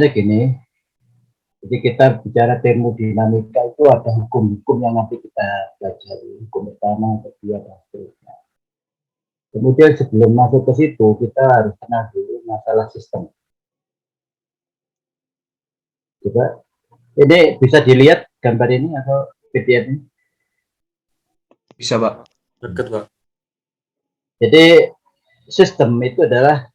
gini, jadi kita bicara termodinamika itu ada hukum-hukum yang nanti kita pelajari, hukum pertama, kedua, dan seterusnya. Kemudian sebelum masuk ke situ, kita harus kenal dulu masalah sistem. Coba, ini bisa dilihat gambar ini atau PDF ini? Bisa, Pak. Deket, Pak. Jadi sistem itu adalah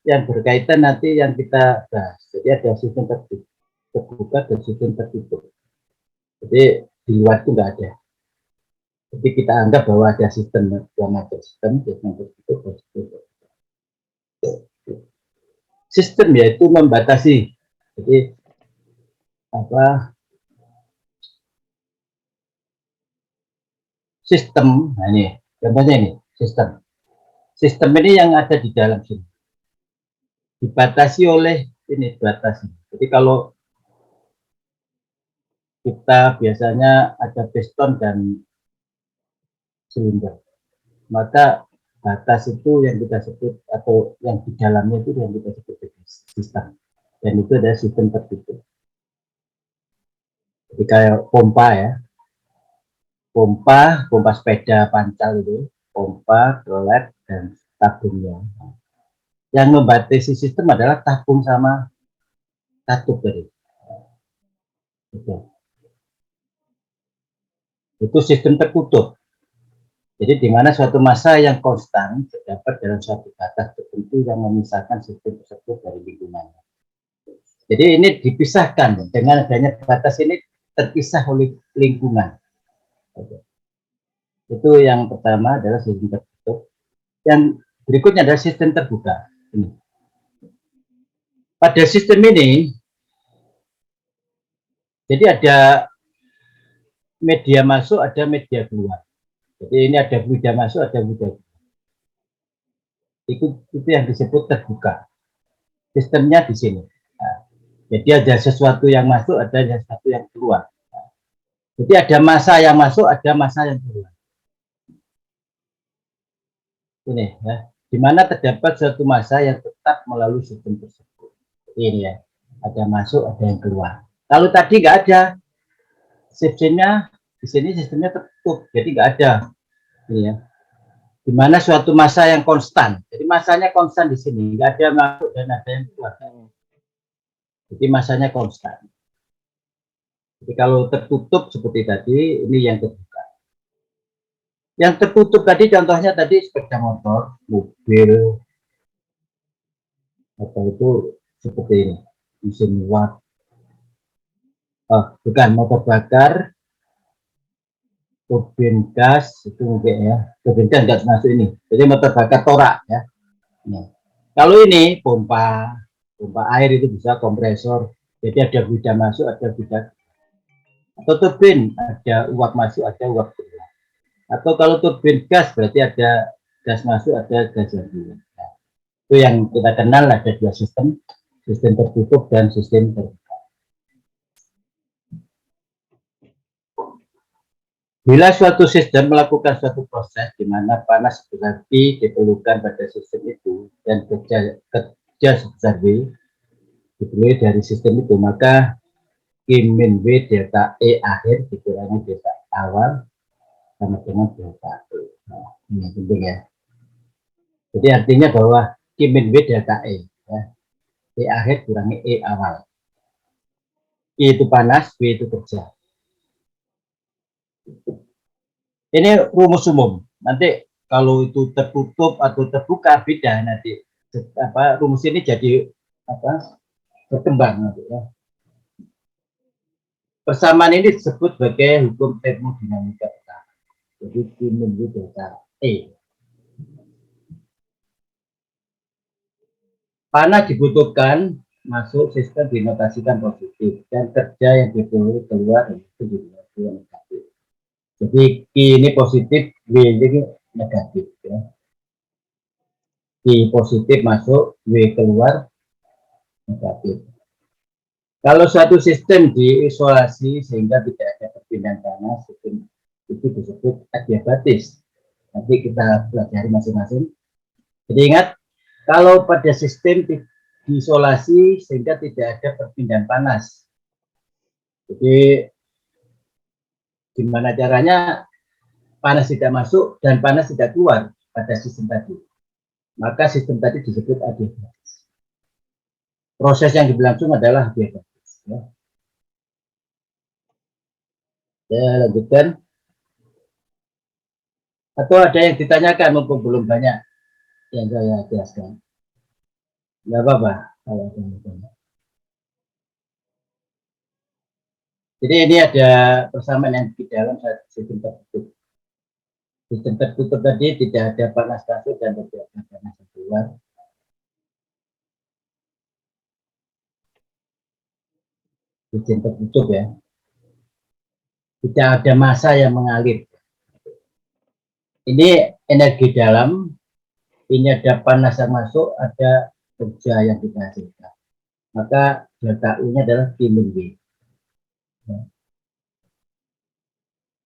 yang berkaitan nanti yang kita bahas. Jadi ada sistem terbuka dan sistem tertutup. Jadi di luar itu nggak ada. Jadi kita anggap bahwa ada sistem yang ada sistem tertutup dan sistem terbuka. Sistem yaitu membatasi. Jadi apa? Sistem, nah ini contohnya ini sistem. Sistem ini yang ada di dalam sini dibatasi oleh ini batasi. Jadi kalau kita biasanya ada piston dan silinder, maka batas itu yang kita sebut atau yang di dalamnya itu yang kita sebut sistem, dan itu adalah sistem tertutup. Jadi kayak pompa ya, pompa sepeda pancal itu, pompa, rolet, dan tabungnya. Yang membatasi sistem adalah tabung sama katup tadi. Itu sistem tertutup. Jadi di mana suatu massa yang konstan terdapat dalam suatu batas tertentu yang memisahkan sistem tersebut dari lingkungannya. Jadi ini dipisahkan dengan adanya batas ini terpisah oleh lingkungan. Itu yang pertama adalah sistem tertutup. Yang berikutnya adalah sistem terbuka. Ini. Pada sistem ini, jadi ada media masuk, ada media keluar. Jadi ini ada media masuk, ada media keluar. Itu yang disebut terbuka. Sistemnya di sini. Nah, jadi ada sesuatu yang masuk, ada sesuatu yang keluar. Nah, jadi ada massa yang masuk, ada massa yang keluar. Ini ya, di mana terdapat suatu massa yang tetap melalui sistem tersebut. Ini ya, ada masuk, ada yang keluar. Kalau tadi nggak ada, sistemnya di sini sistemnya tertutup, jadi nggak ada. Ini ya, di mana suatu massa yang konstan. Jadi massanya konstan di sini, nggak ada masuk dan ada yang keluar. Jadi massanya konstan. Jadi kalau tertutup seperti tadi, ini yang terbuka. Yang tertutup tadi contohnya tadi sepeda motor, mobil, atau itu seperti ini, mesin watt. Oh, bukan motor bakar, turbin gas itu mungkin ya. Turbin gas nggak masuk ini. Jadi motor bakar torak ya. Nah, kalau ini pompa air itu bisa kompresor. Jadi ada buda masuk, ada buda. Atau turbin ada uap masuk, ada uap keluar. Atau kalau turbin gas berarti ada gas masuk, ada gas yang keluar. Nah, itu yang kita kenal ada dua sistem, sistem tertutup dan sistem terbuka. Bila suatu sistem melakukan suatu proses di mana panas sebesar P diperlukan pada sistem itu dan kerja sebesar V diperoleh dari sistem itu, maka Q min V delta E akhir dikurangi delta awal sama dengan delta E. Nah, ini penting ya. Jadi artinya bahwa Q min V delta E, ya. E akhir kurangi E awal. E itu panas, V itu kerja. Ini rumus umum. Nanti kalau itu tertutup atau terbuka beda nanti. Rumus ini jadi berkembang nanti ya. Persamaan ini disebut sebagai hukum termodinamika. Jadi Q min V delta E. Panas dibutuhkan masuk sistem dinotasikan positif dan kerja yang diperoleh keluar itu dinotasi negatif. Jadi Q ini positif, V ini negatif ya. Q positif masuk, V keluar negatif. Kalau suatu sistem diisolasi sehingga tidak ada perpindahan panas, sistem itu disebut adiabatis. Nanti kita pelajari masing-masing. Jadi ingat, kalau pada sistem diisolasi sehingga tidak ada perpindahan panas. Jadi gimana caranya panas tidak masuk dan panas tidak keluar pada sistem tadi. Maka sistem tadi disebut adiabatis. Proses yang berlangsung adalah adiabatis. Ya. Saya lanjutkan. Atau ada yang ditanyakan mumpung belum banyak yang saya jelaskan. Tidak apa-apa kalau ada yang ditanya. Jadi ini ada persamaan yang di dalam sistem tertutup. Sistem tertutup tadi tidak ada panas masuk dan tidak ada panas keluar. Sistem tertutup ya. Tidak ada massa yang mengalir. Ini energi dalam, ini ada panas yang masuk, ada kerja yang dihasilkan. Maka delta U-nya adalah Q min W. Ya.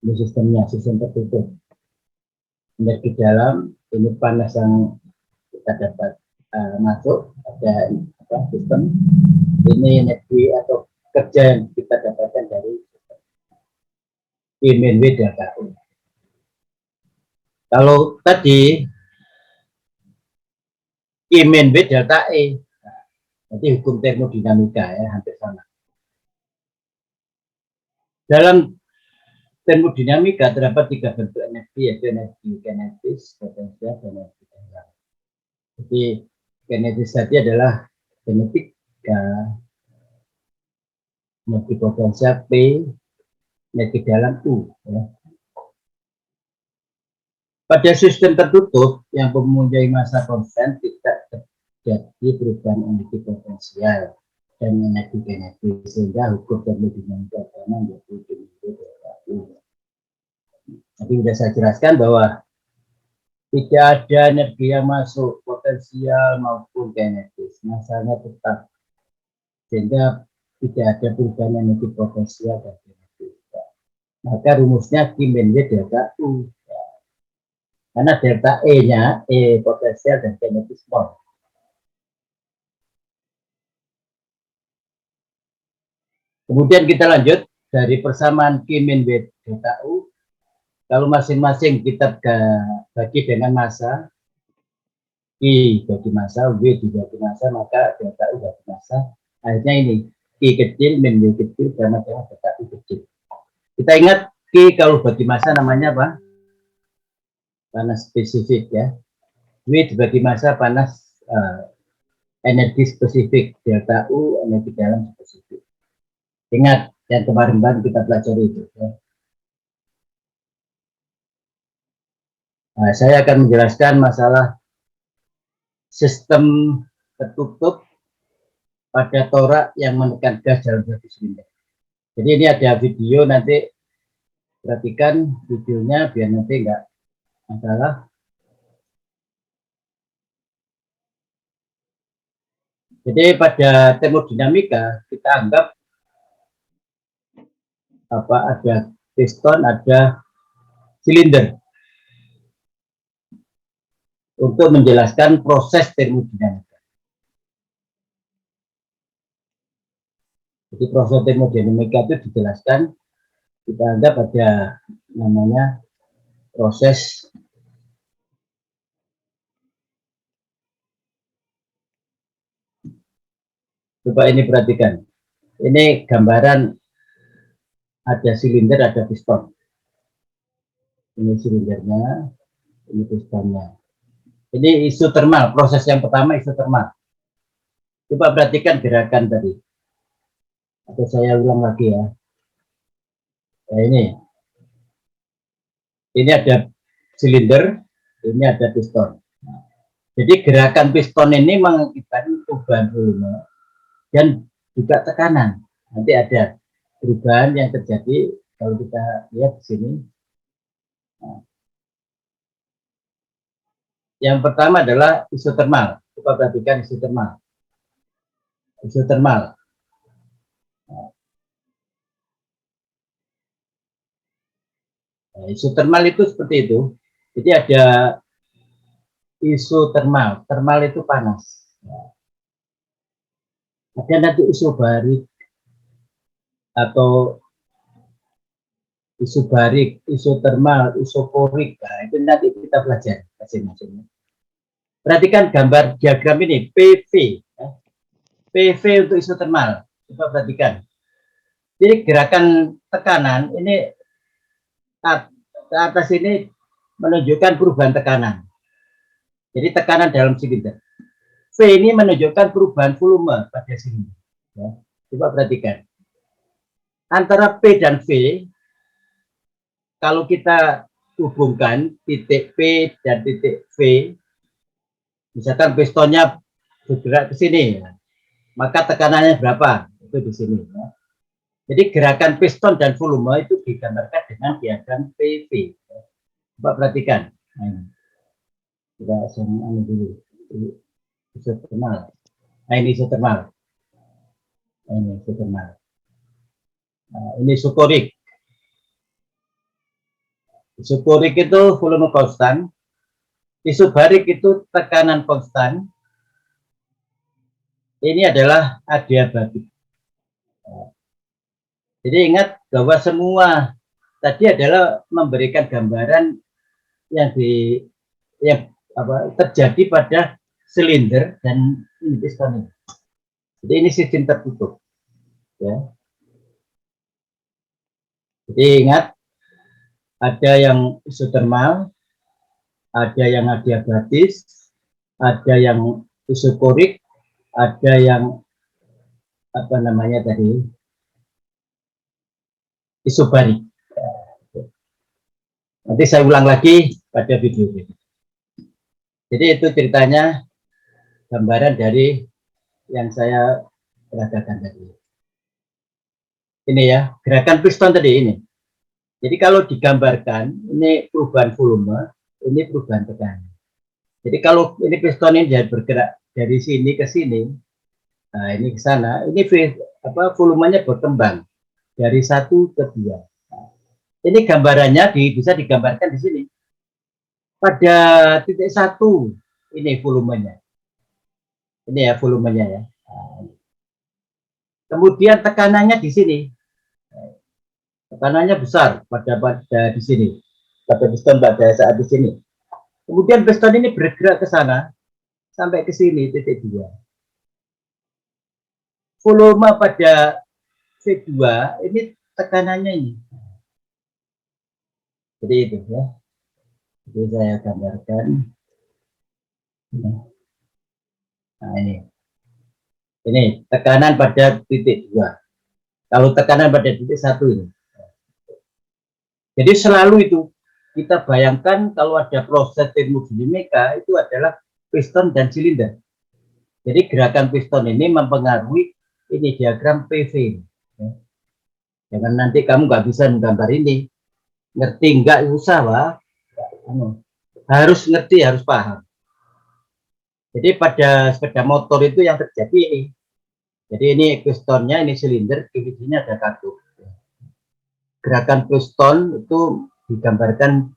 Ini sistemnya, sistem tertutup. Energi dalam, ini panas yang kita dapat masuk, ada sistem. Ini energi atau kerja yang kita dapatkan dari Q min W delta U. Kalau tadi Q min W delta E, nanti hukum termodinamika ya, hampir sama. Dalam termodinamika terdapat 3 bentuk energi, yaitu energi kinetis, potensial, dan energi dalam. Jadi kinetis tadi adalah kinetik, energi potensial P, energi dalam U. Ya. Pada sistem tertutup yang mempunyai massa konstan tidak terjadi perubahan energi potensial dan energi kinetis, sehingga hukum termodinamika sama menjadi U. Tapi sudah saya jelaskan bahwa tidak ada energi yang masuk potensial maupun kinetis, massanya tetap, sehingga tidak ada perubahan energi potensial dan kinetis. Maka rumusnya Q min W delta U. Karena delta E-nya, E potensial dan kinetis nol. Kemudian kita lanjut dari persamaan Q min W delta U. Kalau masing-masing kita bagi dengan massa, I bagi massa, W dibagi massa, maka delta U bagi massa. Akhirnya ini, Q kecil, min W kecil, sama dengan delta U kecil. Kita ingat, Q kalau bagi massa namanya apa? Panas spesifik ya. W dibagi massa panas energi spesifik, delta U energi dalam spesifik. Ingat yang kemarin kita pelajari itu. Ya. Nah, saya akan menjelaskan masalah sistem tertutup pada torak yang menekan gas dalam satu silinder. Jadi ini ada video, nanti perhatikan videonya biar nanti enggak masalah. Jadi pada termodinamika kita anggap ada piston, ada silinder untuk menjelaskan proses termodinamika. Jadi proses termodinamika itu dijelaskan, kita anggap ada namanya proses coba ini perhatikan. Ini gambaran ada silinder, ada piston. Ini silindernya, ini pistonnya. Ini isotermal, proses yang pertama isotermal. Coba perhatikan gerakan tadi. Atau saya ulang lagi ya. Nah ini ada silinder, ini ada piston. Jadi gerakan piston ini mengakibatkan perubahan volume dan juga tekanan. Nanti ada perubahan yang terjadi kalau kita lihat di sini. Nah, yang pertama adalah isotermal. Coba perhatikan isotermal. Isotermal. Nah, isotermal itu seperti itu. Jadi ada isotermal. Termal itu panas. Ada nanti isobarik atau isobarik, isotermal, isoporik. Nah, itu nanti kita pelajari masing-masing. Perhatikan gambar diagram ini, PV. Ya. PV untuk isotermal. Coba perhatikan. Jadi gerakan tekanan ini ke atas ini menunjukkan perubahan tekanan. Jadi tekanan dalam silinder. V ini menunjukkan perubahan volume pada silinder. Ya. Coba perhatikan. Antara P dan V, kalau kita hubungkan titik P dan titik V, misalkan pistonnya bergerak ke sini, ya, maka tekanannya berapa? Itu di sini. Ya. Jadi gerakan piston dan volume itu digambarkan dengan diagram PV. Ya. Coba perhatikan. Nah, kita ini dulu. Isotermal. Nah, ini isotermal. Nah, ini isotermal. Nah, ini isokorik. Isokorik itu volume konstan. Isobarik itu tekanan konstan. Ini adalah adiabatik. Jadi ingat bahwa semua tadi adalah memberikan gambaran yang terjadi pada silinder dan ini piston ini. Jadi ini sistem tertutup. Ya. Jadi ingat ada yang isotermal, ada yang adiabatis, ada yang isokorik, ada yang apa namanya tadi isobarik. Nanti saya ulang lagi pada video ini. Jadi itu ceritanya gambaran dari yang saya peragakan tadi. Ini ya gerakan piston tadi ini. Jadi kalau digambarkan ini perubahan volume, ini perubahan tekanan. Jadi kalau ini piston ini bergerak dari sini ke sini, nah ini ke sana, ini volumenya berkembang dari 1 ke 2. Nah, ini gambarannya bisa digambarkan di sini. Pada titik 1 ini volumenya. Ini ya volumenya ya. Nah, kemudian tekanannya di sini. Tekanannya besar pada di sini. Pada piston pada saat di sini. Kemudian piston ini bergerak ke sana sampai ke sini titik 2. Volume pada V2 ini tekanannya ini. Jadi itu ya. Jadi saya gambarkan. Nah ini. Ini tekanan pada titik 2. Kalau tekanan pada titik 1 ini. Jadi selalu itu kita bayangkan kalau ada proses termodinamika itu adalah piston dan silinder. Jadi gerakan piston ini mempengaruhi ini diagram PV. Ya. Jangan nanti kamu nggak bisa menggambar ini. Ngerti nggak usah lah. Harus ngerti, harus paham. Jadi pada sepeda motor itu yang terjadi ini. Jadi ini pistonnya, ini silinder, di sini ada katup. Gerakan piston itu digambarkan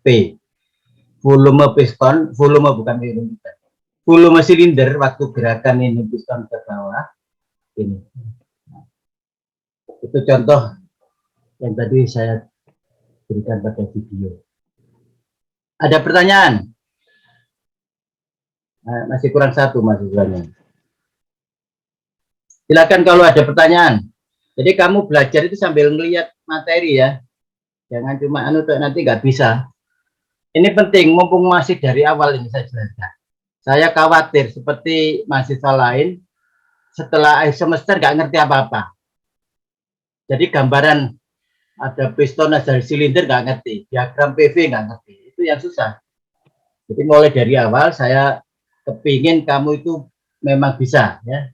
P. Volume piston, volume bukan volume. Volume silinder waktu gerakan ini piston ke bawah ini. Itu contoh yang tadi saya berikan pada video. Ada pertanyaan? Nah, masih kurang satu mahasiswanya. Silakan kalau ada pertanyaan. Jadi kamu belajar itu sambil melihat materi ya. Jangan cuma nanti nggak bisa. Ini penting, mumpung masih dari awal ini saya jelaskan. Saya khawatir seperti mahasiswa lain setelah akhir semester nggak ngerti apa-apa. Jadi gambaran ada piston, ada silinder nggak ngerti, diagram PV nggak ngerti, itu yang susah. Jadi mulai dari awal saya kepingin kamu itu memang bisa ya.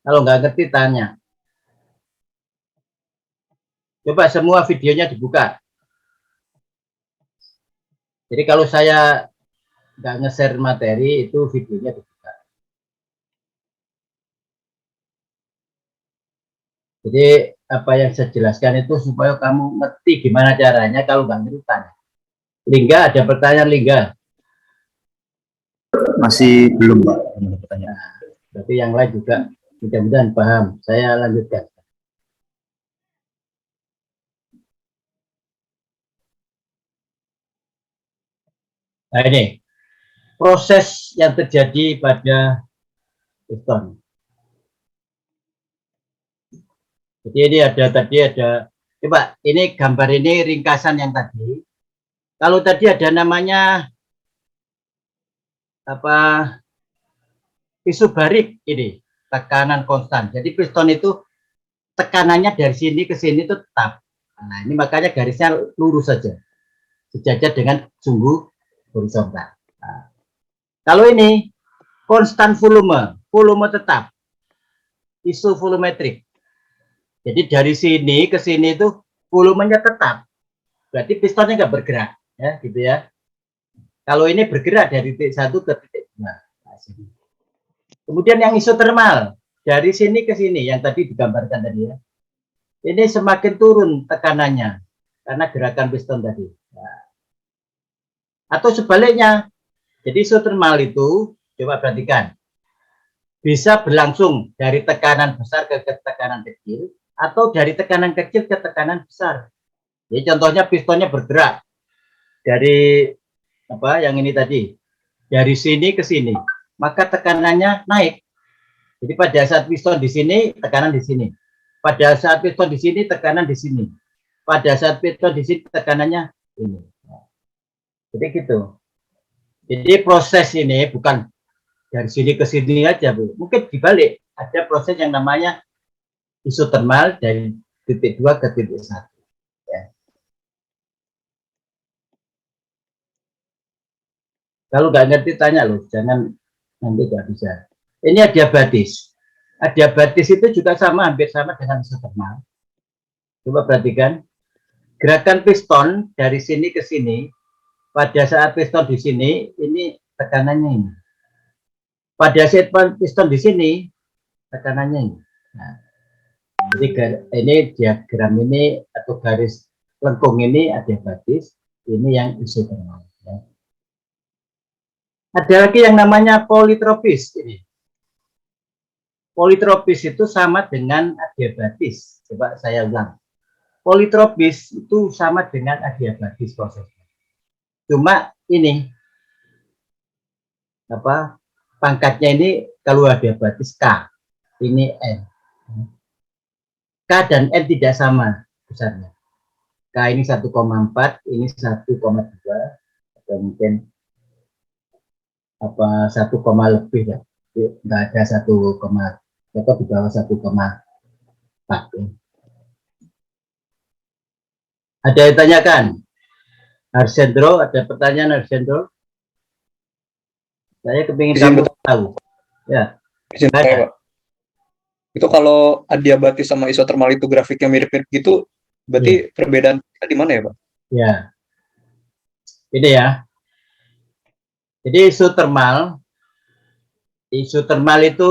Kalau nggak ngerti tanya. Coba semua videonya dibuka. Jadi kalau saya nggak nge-share materi itu videonya dibuka. Jadi apa yang saya jelaskan itu supaya kamu ngerti gimana caranya. Kalau nggak ngerti tanya. Lingga, ada pertanyaan Lingga? Masih belum, Pak. Pertanyaan. Berarti yang lain juga Mudah-mudahan paham. Saya lanjutkan. Nah ini proses yang terjadi pada piston. Jadi ini ada coba ini gambar ini ringkasan yang tadi. Kalau tadi ada namanya apa isobarik ini tekanan konstan. Jadi piston itu tekanannya dari sini ke sini itu tetap. Nah ini makanya garisnya lurus saja, sejajar dengan sumbu horizontal. Nah, kalau ini konstan volume tetap, isovolumetrik. Jadi dari sini ke sini itu volumenya tetap. Berarti pistonnya nggak bergerak, ya gitu ya. Kalau ini bergerak dari titik 1 ke titik 2. Nah, kemudian yang isotermal dari sini ke sini yang tadi digambarkan tadi ya. Ini semakin turun tekanannya karena gerakan piston tadi. Nah, atau sebaliknya, jadi isotermal itu coba perhatikan bisa berlangsung dari tekanan besar ke tekanan kecil atau dari tekanan kecil ke tekanan besar. Jadi contohnya pistonnya bergerak dari apa yang ini tadi dari sini ke sini, maka tekanannya naik. Jadi pada saat piston di sini, tekanan di sini. Pada saat piston di sini, tekanan di sini. Pada saat piston di sini, tekanannya ini. Jadi gitu. Jadi proses ini bukan dari sini ke sini aja, Bu. Mungkin dibalik. Ada proses yang namanya isotermal dari titik 2 ke titik 1. Ya. Kalau nggak ngerti tanya loh, jangan nanti nggak bisa. Ini adiabatis. Adiabatis itu juga sama, hampir sama dengan isotermal. Coba perhatikan, gerakan piston dari sini ke sini, pada saat piston di sini, ini tekanannya ini. Pada saat piston di sini, tekanannya ini. Nah, jadi ini diagram ini atau garis lengkung ini adiabatis, ini yang isotermal. Ya. Ada lagi yang namanya politropis. Ini. Politropis itu sama dengan adiabatis. Coba saya ulang. Politropis itu sama dengan adiabatis prosesnya. Cuma ini apa pangkatnya ini kalau adiabatis K, ini N. K dan N tidak sama besarnya. K ini 1,4, ini 1,2 atau mungkin apa 1, lebih ya. Enggak ada 1, atau di bawah 1,4. Ada yang tanyakan? Arsendro, ada pertanyaan Arsendro? Saya kepingin kamu tahu. Ya. Pak. Itu kalau adiabatis sama isotermal itu grafiknya mirip-mirip gitu, berarti perbedaan di mana ya, Pak? Ya. Ini ya. Jadi isotermal itu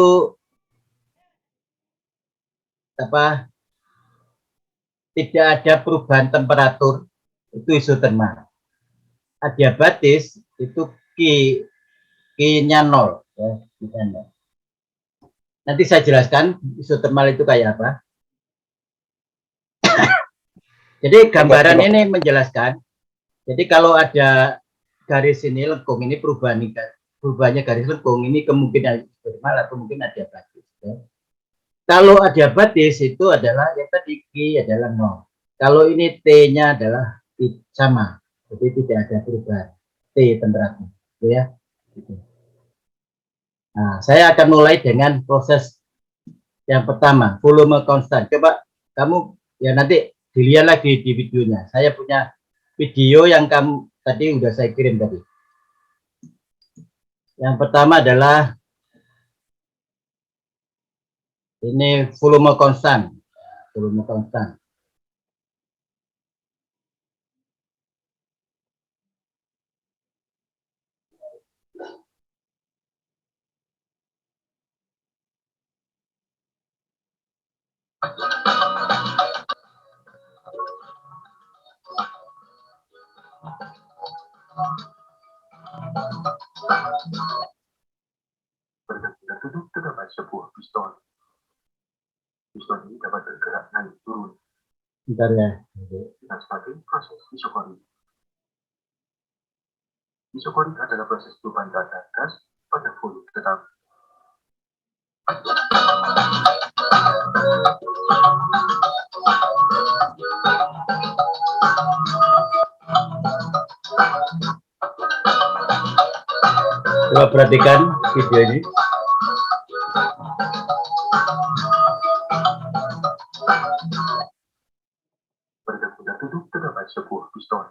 apa? Tidak ada perubahan temperatur, itu isotermal. Adiabatis itu Q-nya 0 ya, nanti saya jelaskan isotermal itu kayak apa. Jadi gambaran ini menjelaskan. Jadi kalau ada garis ini lengkung ini perubahannya garis lengkung ini kemungkinan isotermal atau mungkin adiabatis. Ya. Kalau adiabatis itu adalah yang tadi Q adalah 0. Kalau ini T-nya adalah sama, jadi tidak ada perubahan T temperatur, ya. Nah, saya akan mulai dengan proses yang pertama, volume konstan. Coba kamu ya nanti dilihat lagi di videonya. Saya punya video yang kamu tadi udah saya kirim tadi. Yang pertama adalah ini volume konstan. Volume konstan. Bergerak duduk terdapat sebuah piston. Piston ini dapat bergerak naik turun. Bentar ya. Kita sebagai proses isokorik. Isokorik adalah proses perubahan tata gas pada volume tetap. Coba perhatikan video ini. Pada benda duduk terdapat sebuah piston.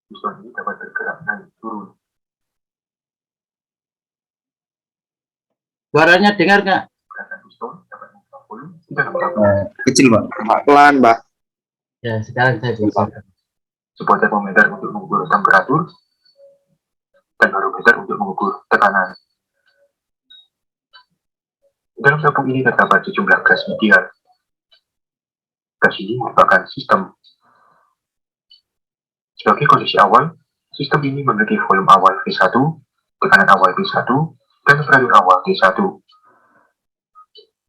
Piston ini dapat bergerak naik turun. Suaranya dengar nggak? Gerakan piston dapat mengubah volume di dalam tabung. Kecil, Mbak. Pelan, Mbak. Ya, sekarang saya bisa. Sebuah termometer untuk mengukur temperatur dan barometer untuk mengukur tekanan. Di dalam tabung ini terdapat sejumlah gas ideal. Gas ini merupakan sistem. Sebagai kondisi awal, sistem ini memiliki volume awal V1, tekanan awal V1, dan temperatur awal T1.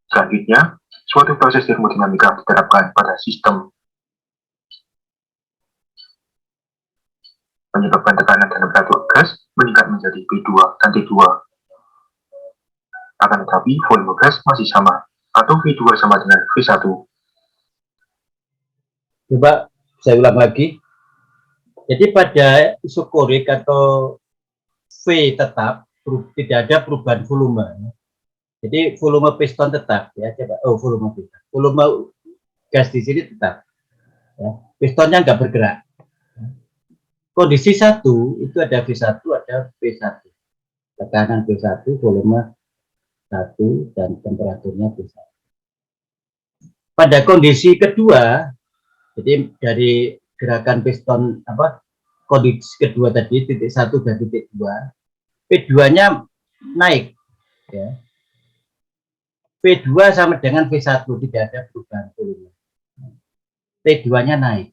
Selanjutnya, suatu proses termodinamika diterapkan pada sistem, menyebabkan tekanan dan temperatur gas meningkat menjadi V2 dan T2. Akan tetapi, volume gas masih sama, atau V2 sama dengan V1. Coba saya ulang lagi. Jadi pada isokorik atau V tetap tidak ada perubahan volume. Jadi volume piston tetap ya. Coba volume piston. Volume gas di sini tetap. Ya. Pistonnya nggak bergerak. Kondisi 1 itu ada V1, ada P1. Tekanan P1, volume 1 dan temperaturnya P1. Pada kondisi kedua, jadi dari gerakan piston kondisi kedua tadi titik 1 dan titik 2, P2-nya naik ya. P2 sama dengan V1, tidak ada perubahan volume. T2-nya naik.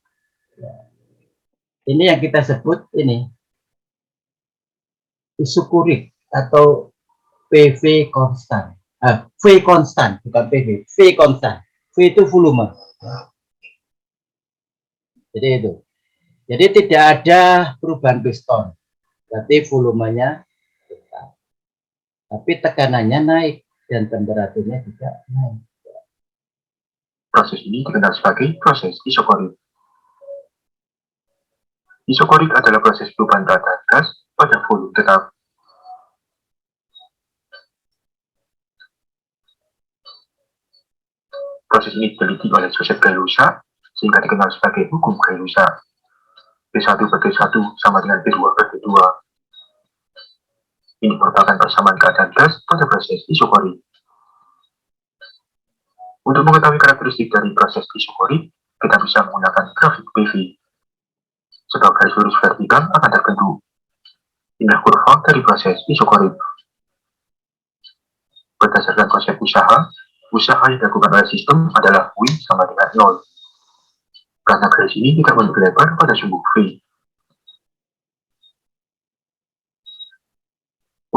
Ya. Ini yang kita sebut ini isokorik atau PV konstan. V konstan, bukan PV. V konstan. V itu volume. Jadi itu. Jadi tidak ada perubahan piston. Berarti volumenya tetap. Tapi tekanannya naik dan temperaturnya juga naik. Proses ini dikenal sebagai proses isokorik. Isokorik adalah proses perubahan tata gas pada volume tetap. Proses ini diteliti oleh Joseph Gay-Lussac, sehingga dikenal sebagai hukum Gay-Lussac. P1 per T1 sama dengan P2 per T2. Ini merupakan persamaan keadaan gas pada proses isokorik. Untuk mengetahui karakteristik dari proses isokorik, kita bisa menggunakan grafik PV. Sebuah garis lurus vertikal akan terbentuk. Inilah kurva dari proses isokorik. Berdasarkan konsep usaha yang dilakukan oleh sistem adalah W sama dengan 0. Karena garis ini tidak memiliki lebar pada sumbu V.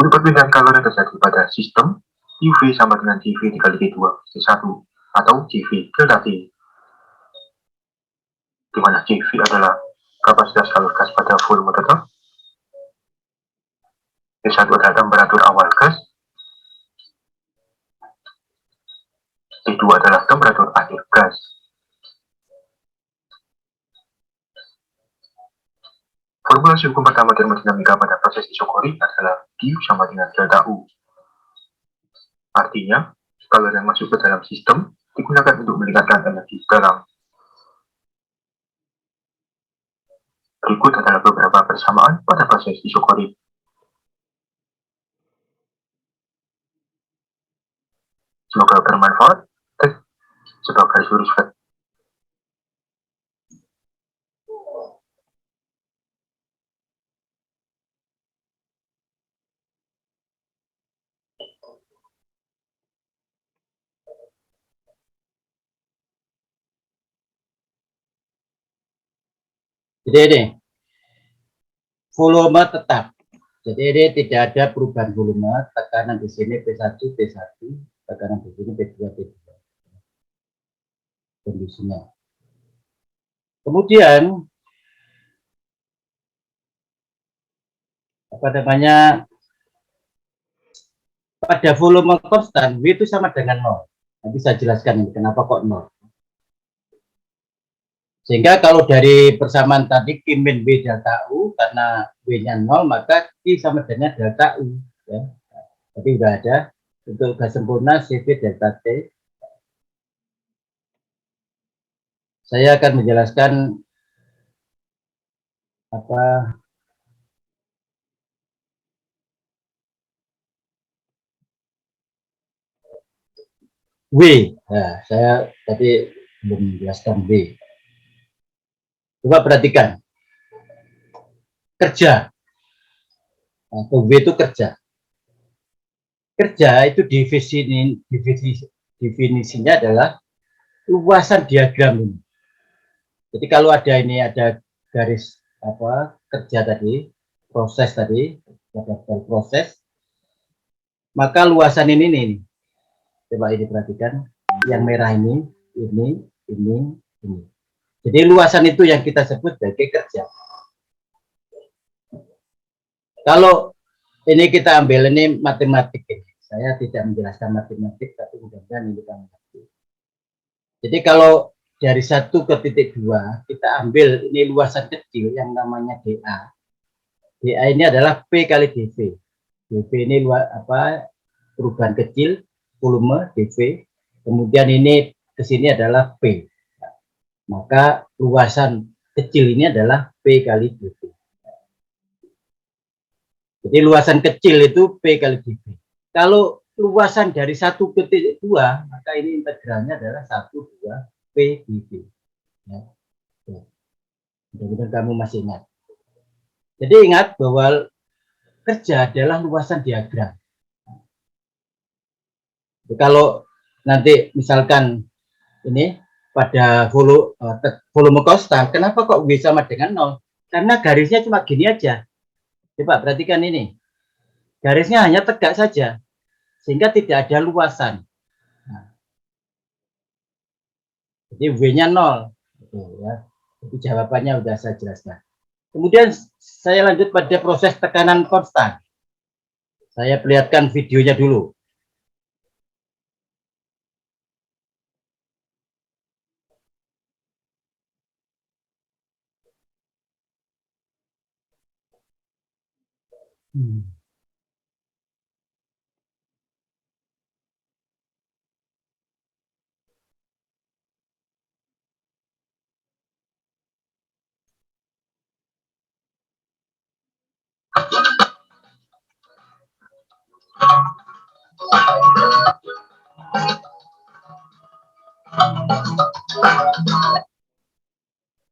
Untuk perbedaan kalor yang terjadi pada sistem, UV sama dengan CV dikali T2 T1 atau CV delta T, di mana CV adalah kapasitas kalor gas pada volume tetap, T1 adalah temperatur awal gas, T2 adalah temperatur akhir gas. Formulasi hukum pertama termodinamika pada proses isokorik adalah Q sama dengan delta U. Artinya, kalor yang masuk ke dalam sistem digunakan untuk meningkatkan energi dalam. Berikut adalah beberapa persamaan pada proses isokorik. Semoga bermanfaat. Sebuah garis lurus vertikal. Jadi ini volume tetap. Jadi ini tidak ada perubahan volume. Tekanan di sini P1 P1, tekanan di sini P2 P2. kondisinya. Kemudian apa namanya, pada volume konstan W itu sama dengan 0. Nanti saya jelaskan ini kenapa kok 0. Sehingga kalau dari persamaan tadi Q min W delta U, karena W-nya 0, maka Q sama dengan delta U. Ya. Jadi sudah ada untuk gas sempurna CV delta T. Saya akan menjelaskan apa W. Nah, saya tadi belum menjelaskan W. Coba perhatikan. Kerja. Atau W itu kerja. Kerja itu definisinya adalah luasan diagram ini. Jadi kalau ada ini, ada garis apa kerja tadi, proses tadi, ada proses, maka luasan ini nih. Coba ini perhatikan, yang merah ini. Jadi luasan itu yang kita sebut sebagai kerja. Kalau ini kita ambil ini matematik ini. Saya tidak menjelaskan matematik, tapi mudah-mudahan ini kita mengerti. Jadi kalau dari 1 ke titik 2, kita ambil ini luasan kecil yang namanya dA. dA ini adalah P kali dV. dV ini perubahan kecil, volume dV. Kemudian ini ke sini adalah P. Maka luasan kecil ini adalah P kali dV. Jadi luasan kecil itu P kali dV. Kalau luasan dari 1 ke titik 2, maka ini integralnya adalah 1, 2, P dV. Ya. Mudah-mudahan kamu masih ingat. Jadi ingat bahwa kerja adalah luasan diagram. Kalau nanti misalkan ini pada volume konstan, kenapa kok W sama dengan 0? Karena garisnya cuma gini aja. Coba perhatikan ini. Garisnya hanya tegak saja, sehingga tidak ada luasan. Nah, jadi W-nya 0. Ya. Itu jawabannya sudah saya jelaskan. Kemudian saya lanjut pada proses tekanan konstan. Saya perlihatkan videonya dulu.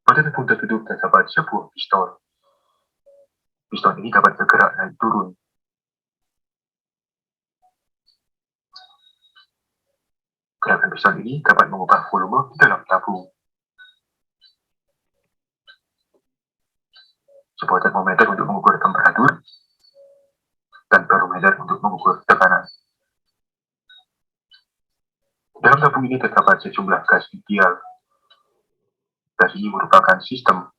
Pada tempat tertutup terdapat sebuah piston. Piston ini dapat bergerak naik turun. Gerakan piston ini dapat mengubah volume di dalam tabung. Sebuah termometer untuk mengukur temperatur dan barometer untuk mengukur tekanan. Dalam tabung ini terdapat sejumlah gas ideal. Gas ini merupakan sistem.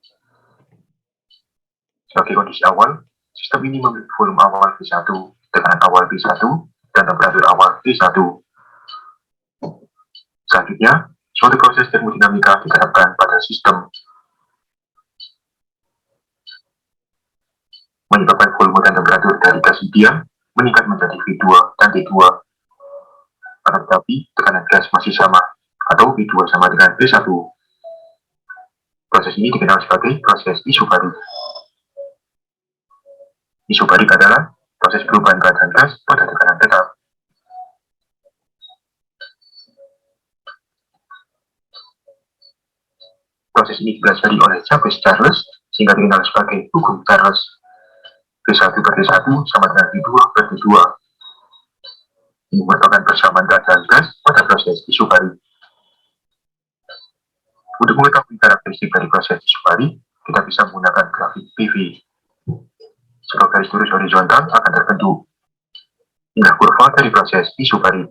Sebagai kondisi awal, sistem ini memiliki volume awal V1, tekanan awal V1, dan temperatur awal V1. Selanjutnya, suatu proses termodinamika diterapkan pada sistem, menyebabkan volume dan temperatur dari gas ideal meningkat menjadi V2 dan T2. Akan tetapi, tekanan gas masih sama, atau V2 sama dengan V1. Proses ini dikenal sebagai proses isobarik. Isobarik adalah proses perubahan keadaan gas pada tekanan tetap. Proses ini dipelajari oleh Jabez Charles sehingga dikenal sebagai hukum Charles. V1 per T1 sama dengan V2 per T2. Ini merupakan persamaan keadaan gas pada proses isobarik. Untuk mengetahui karakteristik dari proses isobarik, kita bisa menggunakan grafik PV. Sebuah garis lurus horizontal akan terbentuk. Inilah kurva dari proses isobarik.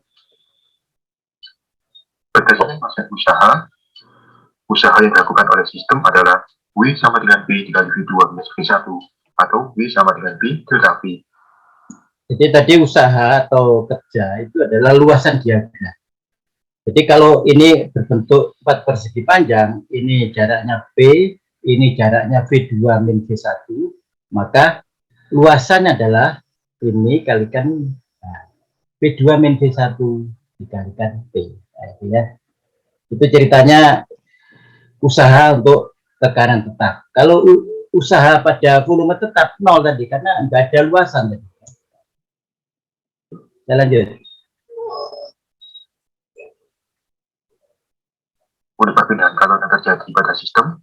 Berdasarkan konsep usaha, Usaha yang dilakukan oleh sistem adalah W sama dengan B dikali V2 minus V1 atau W sama dengan B delta V. Jadi tadi usaha atau kerja itu adalah luasan diagram. Jadi kalau ini berbentuk 4 persegi panjang, ini jaraknya V, ini jaraknya V2 min V1, maka luasannya adalah ini kalikan V2 min V1 dikalikan V. Nah, itu ya. Itu ceritanya usaha untuk tekanan tetap. Kalau usaha pada volume tetap 0 tadi, karena enggak ada luasan tadi. Saya lanjut. Untuk perpindahan kalor yang terjadi pada sistem,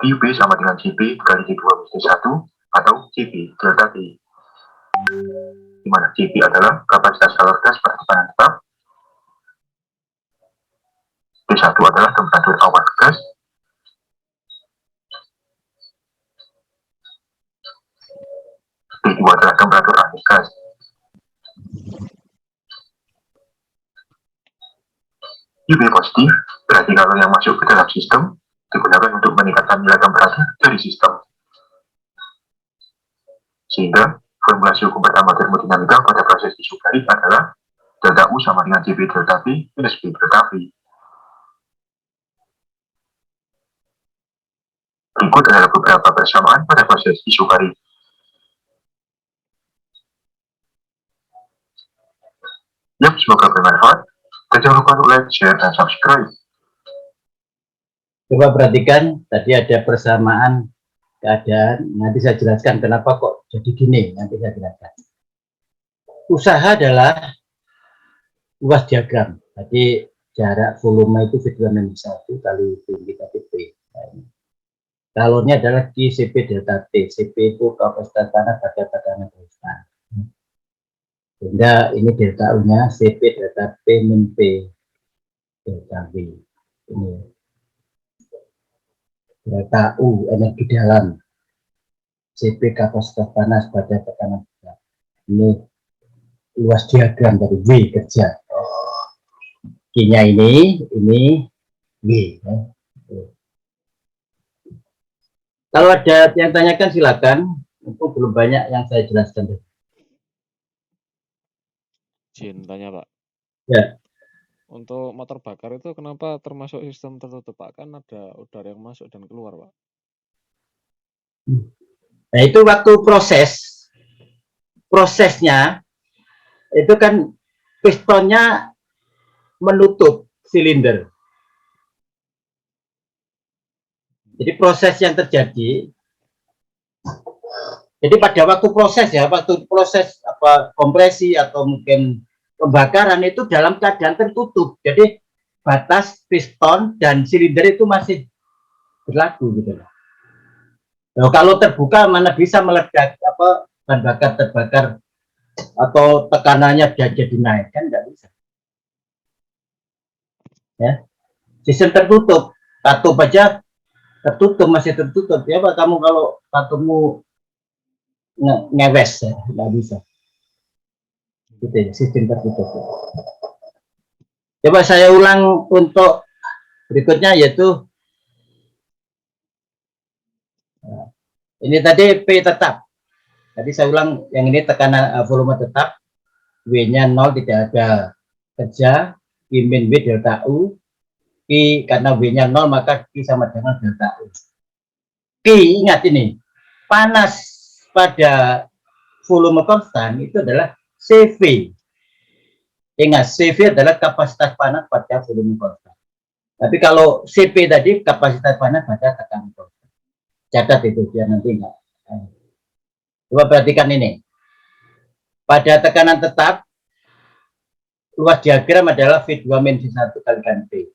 QB sama dengan CP dikali C2 minus 1 atau CP delta T. Di mana CP adalah kapasitas kalor gas pada tekanan tetap, T1 adalah temperatur awal gas, T2 adalah temperatur akhir gas. UV positif berarti kalor yang masuk ke dalam sistem digunakan untuk meningkatkan nilai temperatur dari sistem. Sehingga formulasi hukum pertama termodinamika pada proses isobarik adalah delta U sama dengan CP delta V minus B delta V. Berikut adalah beberapa persamaan pada proses isobarik. Yap, semoga bermanfaat. Dan jangan lupa untuk like, share, dan subscribe. Coba perhatikan, tadi ada persamaan keadaan. Nanti saya jelaskan kenapa kok jadi gini. Nanti saya jelaskan. Usaha adalah luas diagram. Jadi jarak volume itu V2-1 kali tinggi kali P. Kalornya adalah Q CP delta T. CP itu kapasitas panas pada tekanan konstan. Sehingga ini delta U-nya CP delta P min P delta V. Ini delta U energi dalam, CP kapasitas panas pada tekanan konstan. Ini luas diagram dari V kerja. Q-nya ini V. Ya. Kalau ada yang tanyakan silakan. Itu belum banyak yang saya jelaskan. Izin tanya Pak. Ya. Untuk motor bakar itu kenapa termasuk sistem tertutup Pak? Kan ada udara yang masuk dan keluar Pak. Nah itu waktu prosesnya itu kan pistonnya menutup silinder. Jadi proses yang terjadi, jadi pada waktu proses kompresi atau mungkin pembakaran itu dalam keadaan tertutup. Jadi batas piston dan silinder itu masih berlaku gitu. Nah, kalau terbuka mana bisa meledak bahan bakar terbakar atau tekanannya jadi naik, kan nggak bisa. Ya, sistem tertutup, katup aja tertutup, masih tertutup ya Pak. Kamu kalau katupmu ngewes ya, nggak bisa. Gitu ya, sistem tertutup. Coba saya ulang untuk berikutnya, yaitu ini tadi P tetap. Tadi saya ulang, yang ini tekanan volume tetap, W-nya 0, tidak ada kerja, Q min W delta U. Q karena W-nya 0 maka Q sama dengan delta U. Q, ingat ini, panas pada volume konstan itu adalah CV. Ingat, CV adalah kapasitas panas pada volume konstan. Tapi kalau CP tadi kapasitas panas pada tekanan konstan. Catat itu biar nanti enggak. Coba perhatikan ini. Pada tekanan tetap, luas diagram adalah V2 min V1 kalikan P.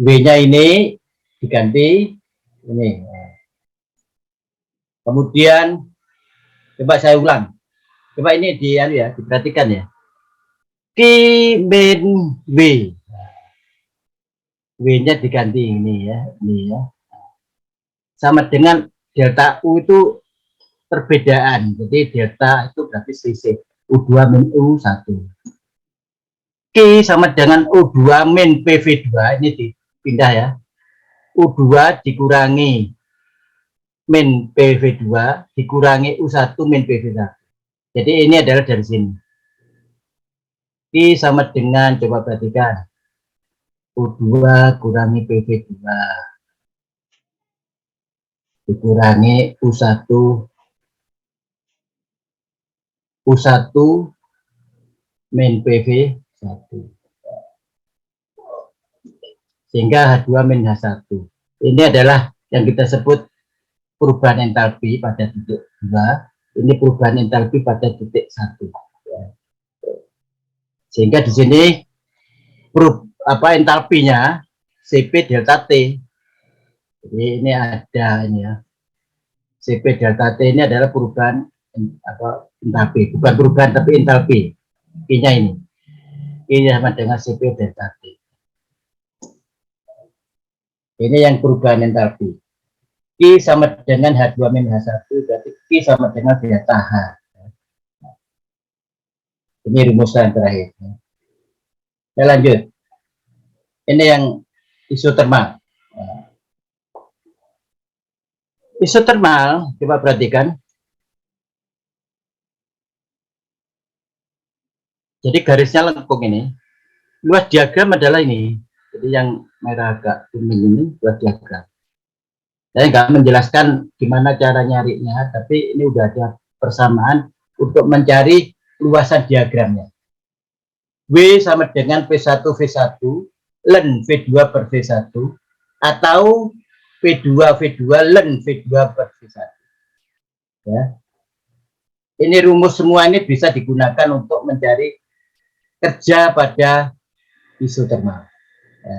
W-nya ini diganti ini. Kemudian coba saya ulang. Coba ini diperhatikan ya. Q min W. W-nya diganti ini ya. Sama dengan delta U itu perbedaan. Jadi delta itu berarti selisih U2 min U1. Q sama dengan U2 min PV2, ini dipindah ya. U2 dikurangi min PV2 dikurangi U1 min PV1. Jadi ini adalah dari sini. Q sama dengan, coba perhatikan, U2 kurangi PV2 dikurangi U1 min PV1. Sehingga H2 min H1. Ini adalah yang kita sebut perubahan entalpi pada titik 2. Ini perubahan entalpi pada titik 1. Sehingga di sini entalpinya Cp delta T. Jadi ini ada ini ya. Cp delta T ini adalah perubahan entalpi, bukan perubahan tapi entalpi. Q-nya ini. Q sama dengan Cp delta T. Ini yang perubahan entalpi. Q sama dengan H2 min H1, berarti Q sama dengan delta H. Ini rumusan terakhir. Saya lanjut. Ini yang isotermal. Isotermal, coba perhatikan. Jadi garisnya lengkung ini. Luas diagram adalah ini. Jadi yang merah agak kuning ini luas diagram. Saya nggak menjelaskan gimana cara nyarinya, tapi ini udah ada persamaan untuk mencari luasan diagramnya. W sama dengan P1 V1 ln V2 per V1 atau P2 V2 ln V2 per V1. Ya. Ini rumus semua ini bisa digunakan untuk mencari kerja pada isotermal. Ya.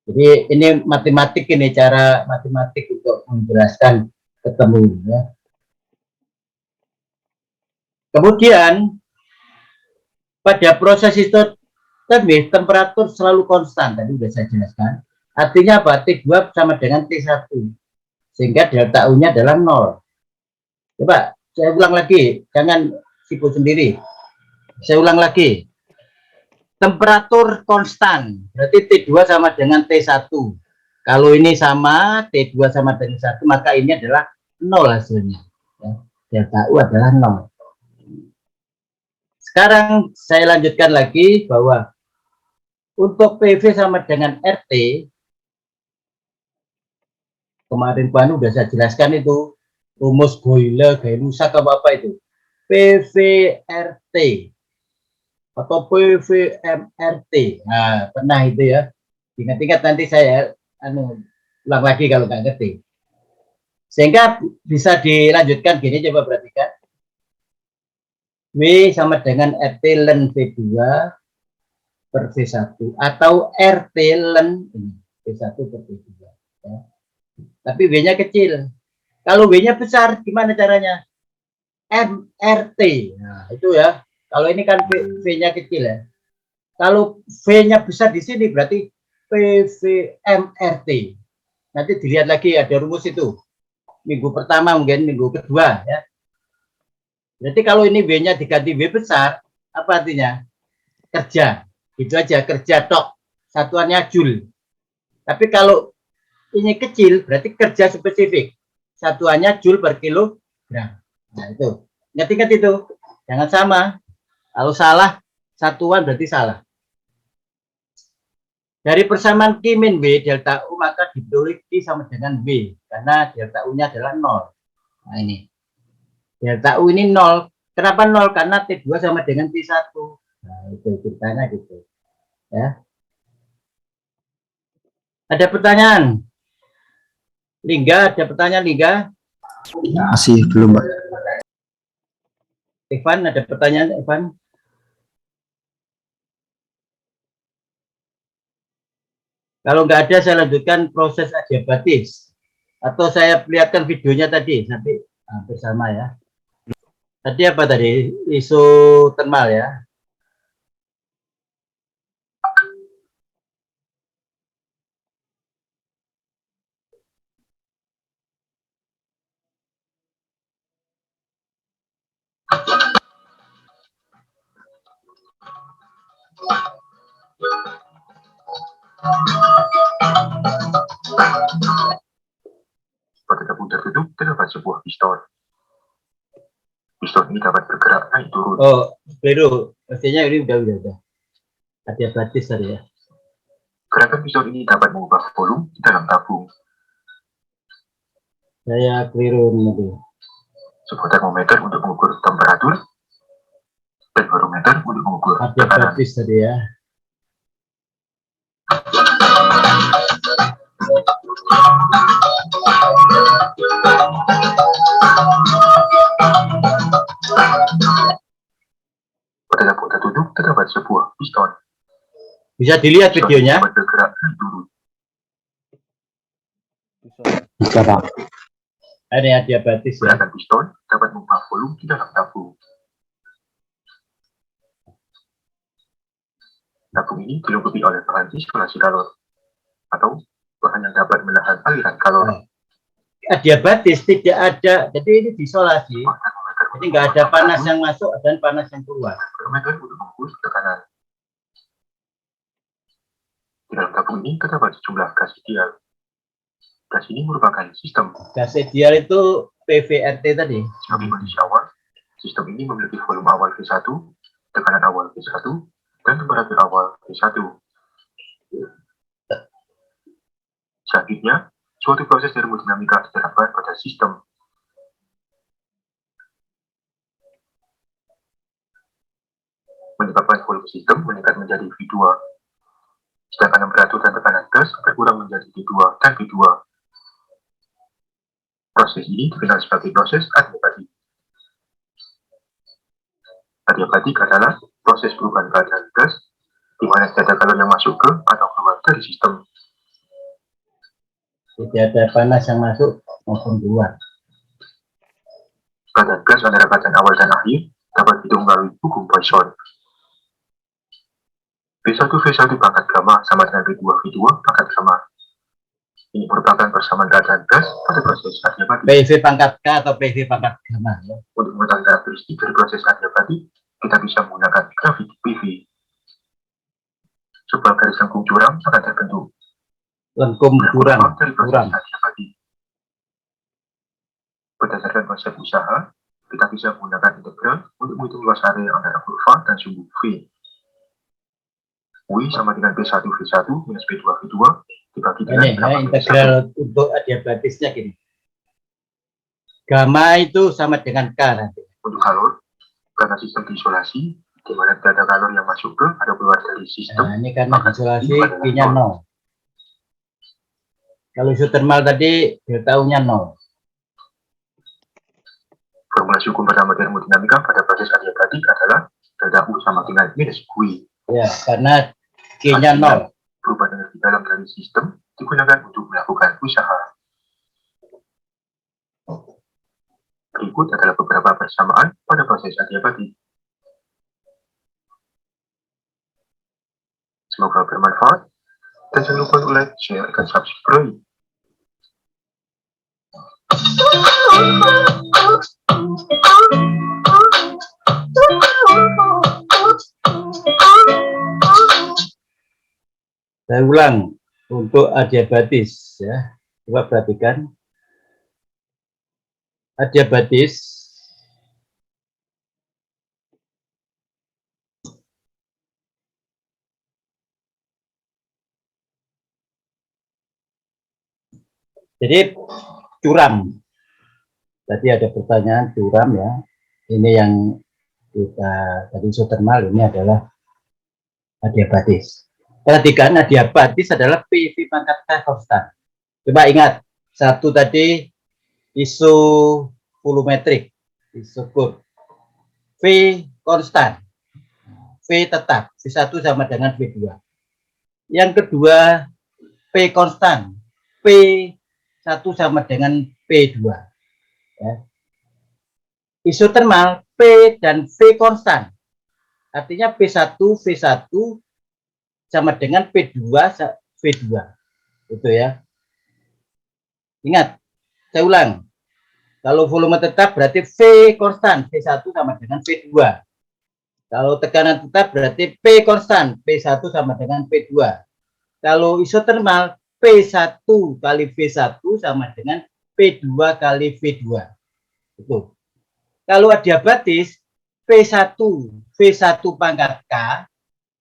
Jadi ini matematik, ini cara matematik untuk menjelaskan ketemu. Ya. Kemudian pada proses isotermal temperatur selalu konstan, tadi sudah saya jelaskan. Artinya apa? T2 sama dengan T1. Sehingga delta U-nya adalah 0. Coba saya ulang lagi, jangan sibuk sendiri. Saya ulang lagi. Temperatur konstan, berarti T2 sama dengan T1. Kalau ini sama, T2 sama dengan 1, maka ini adalah 0 hasilnya. Ya. Delta U adalah 0. Sekarang saya lanjutkan lagi bahwa untuk PV sama dengan RT, kemarin Pak sudah saya jelaskan itu, rumus Boyle, Gay-Lussac apa itu, PVRT atau PVMRT. Nah, pernah itu ya. Ingat-ingat nanti saya ulang lagi kalau nggak ngerti. Sehingga bisa dilanjutkan gini, coba perhatikan. W sama dengan RT ln V2 per V1 atau RT ln V1 per V2. Ya. Tapi W-nya kecil. Kalau W-nya besar, gimana caranya? MRT. Nah, itu ya. Kalau ini kan V-nya kecil ya. Kalau V-nya besar di sini berarti PVMRT. Nanti dilihat lagi ada rumus itu. Minggu pertama mungkin, minggu kedua ya. Berarti kalau ini W-nya diganti W besar, apa artinya? Kerja. Itu aja, kerja tok. Satuannya Joule. Tapi kalau ini kecil, berarti kerja spesifik. Satuannya Joule per kilogram. Nah itu. Ingat-ingat itu. Jangan sama. Kalau salah, satuan berarti salah. Dari persamaan Q min W delta U, maka ditulis Q sama dengan W. Karena delta U-nya adalah 0. Nah ini. Delta U ini 0. Kenapa 0? Karena T2 sama dengan T1. Nah, itu ceritanya gitu. Ya. Ada pertanyaan? Lingga, ada pertanyaan Lingga? Masih belum, Pak. Evan, ada pertanyaan Evan? Kalau nggak ada, saya lanjutkan proses adiabatis. Atau saya perlihatkan videonya tadi, sampai hampir sama ya. Tadi apa tadi? Isotermal ya. sebuah piston. Piston ini dapat bergerak naik turun. Oh, keliru. Mestinya ini udah. Adiabatis tadi ya. Gerakan piston ini dapat mengubah volume di dalam tabung. Saya keliru nanti. Sebuah termometer untuk mengukur temperatur dan barometer untuk mengukur tekanan. Adiabatis tadi ya. Pada lampu tertutup terdapat sebuah piston. Bisa dilihat Piston videonya. dapat bergerak naik turun. Bisa. Bisa, Pak. Ini adiabatis ya. Gerakan piston dapat mengubah volume di dalam tabung. Tabung ini dilengkapi oleh bahan isolasi kalor atau bahan yang dapat menahan aliran kalor. Adiabatis tidak ada, jadi ini diisolasi. Jadi nggak ada panas yang masuk dan panas yang keluar. Barometer untuk mengukur tekanan. Di dalam tabung ini terdapat sejumlah gas ideal. Gas ini merupakan sistem. Gas ideal itu PVRT tadi. Sebagai kondisi awal, sistem ini memiliki volume awal V1, tekanan awal V1, dan temperatur awal V1. Selanjutnya, suatu proses termodinamika diterapkan pada sistem. Menyebabkan volume sistem meningkat menjadi V2. Sedangkan temperatur dan tekanan gas berkurang menjadi V2 dan V2. Proses ini dikenal sebagai proses adiabatik. Adiabatik adalah proses perubahan keadaan gas di mana tidak ada kalor yang masuk ke atau keluar dari sistem. Tidak ada panas yang masuk maupun keluar. Keadaan gas antara keadaan awal dan akhir dapat dihitung melalui hukum Poisson. V1 pangkat gamma sama dengan V2 pangkat gamma. Ini merupakan persamaan keadaan gas pada proses adiabatik. PV pangkat K atau PV pangkat gamma. Ya. Untuk mengetahui karakteristik dari proses adiabatik, kita bisa menggunakan grafik PV. Sebuah garis lengkung curam akan terbentuk. Lengkung kurang. Dari proses adiabatik. Berdasarkan konsep usaha, kita bisa menggunakan integral untuk menghitung luas area antara kurva dan sumbu V. W sama dengan P1 V1 minus P2 V2 dibagi dengan Ini ya, integral untuk adiabatisnya gini. Gamma itu sama dengan K nanti. Untuk kalor, karena sistem diisolasi, di mana tidak ada kalor yang masuk ke atau keluar dari sistem. Nah, ini karena isolasi Q-nya 0. Kalau isotermal tadi delta U-nya 0. Formulasi hukum pertama termodinamika pada proses adiabatik adalah delta U sama dengan minus Q. Ya, karena Q-nya 0. Perubahan energi dalam dari sistem digunakan untuk melakukan usaha. Berikut adalah beberapa persamaan pada proses adiabatik. Semoga bermanfaat dan jangan lupa untuk like, share, dan subscribe. Saya ulang untuk adiabatis ya. Coba perhatikan. Adiabatis jadi curam. Tadi ada pertanyaan curam ya. Ini yang kita tadi isotermal, ini adalah adiabatis. Perhatikan adiabatis adalah PV pangkat K konstan. Coba ingat, satu tadi iso volumetrik, isokur. V konstan, V tetap, V1 sama dengan V2. Yang kedua, P konstan, P1 sama dengan P2. Ya. Isotermal, P dan V konstan. Artinya P1, V1 sama dengan P2, V2. Itu ya. Ingat, saya ulang. Kalau volume tetap berarti V konstan, V1 sama dengan V2. Kalau tekanan tetap berarti P konstan, P1 sama dengan P2. Kalau isotermal, P1 kali V1 sama dengan P2 kali V2. Itu. Kalau adiabatis, P1 V1 pangkat K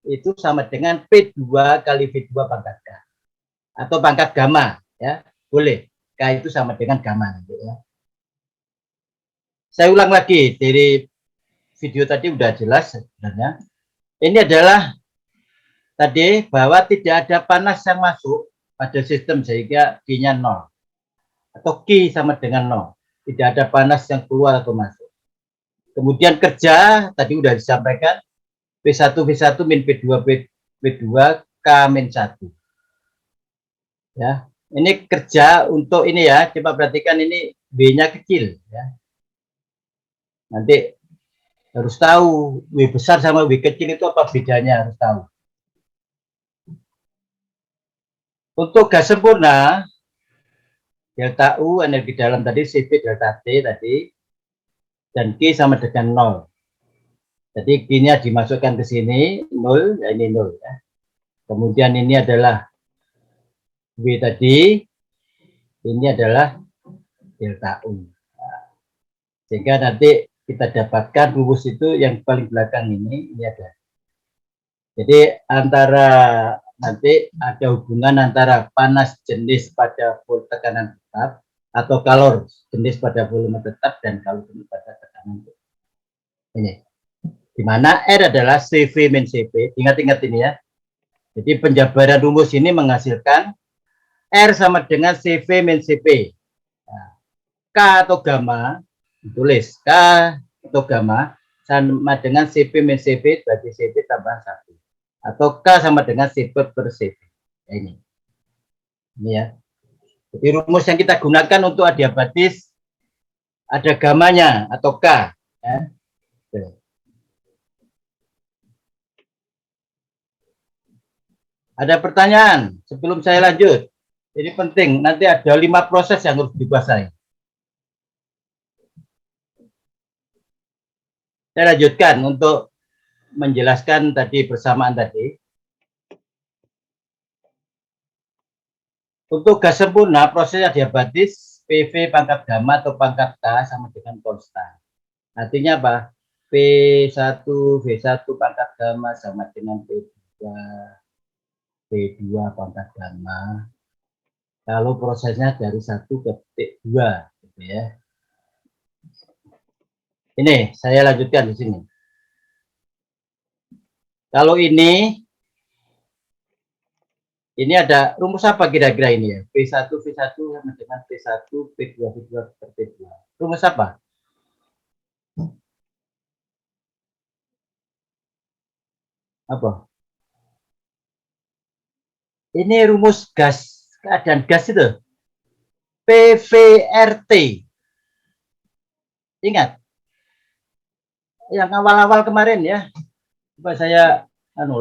itu sama dengan P2 kali V2 pangkat K. Atau pangkat gamma, ya. Boleh. K itu sama dengan gamma, gitu ya. Saya ulang lagi, dari video tadi udah jelas sebenarnya. Ini adalah tadi bahwa tidak ada panas yang masuk pada sistem sehingga Q-nya 0. Atau Q sama dengan 0. Tidak ada panas yang keluar atau masuk. Kemudian kerja, tadi udah disampaikan, P1 V1 min P2 P2 K min 1. Ya, ini kerja untuk ini ya, coba perhatikan ini B-nya kecil ya. Nanti harus tahu W besar sama W kecil itu apa bedanya, harus tahu. Untuk gas sempurna, delta U energi dalam tadi Cv delta T tadi, dan Q sama dengan 0. Jadi Q-nya dimasukkan ke sini 0, ya ini 0 ya. Kemudian ini adalah W tadi, ini adalah delta U. Nah, sehingga nanti kita dapatkan rumus itu yang paling belakang ini ada. Jadi antara nanti ada hubungan antara panas jenis pada tekanan tetap atau kalor jenis pada volume tetap dan kalor jenis pada tekanan tetap. Ini. Di mana R adalah CV min Cp. Ingat-ingat ini ya. Jadi penjabaran rumus ini menghasilkan R sama dengan CV min Cp. Nah, K atau gamma, tulis K atau gamma sama dengan Cp min Cp berarti Cp tambah 1. Atau K sama dengan Cp per Cp. Ya, ini ya. Jadi rumus yang kita gunakan untuk adiabatis ada gamanya atau K. Ya. Ada pertanyaan sebelum saya lanjut? Ini penting, nanti ada 5 proses yang harus dikuasai. Saya lanjutkan untuk menjelaskan tadi persamaan tadi. Untuk gas sempurna, proses adiabatis PV pangkat gamma atau pangkat K sama dengan konstan. Artinya apa? P1 V1 pangkat gamma sama dengan P2 pangkat gamma. Kalau prosesnya dari 1 ke titik 2, gitu ya. Ini saya lanjutkan di sini. Kalau ini ada rumus apa kira-kira ini ya? P1 V1 sama dengan P1 P2 V2 per P2. Rumus apa? Apa? Ini rumus gas, keadaan gas itu. PVRT. Ingat? Yang awal-awal kemarin ya. Coba saya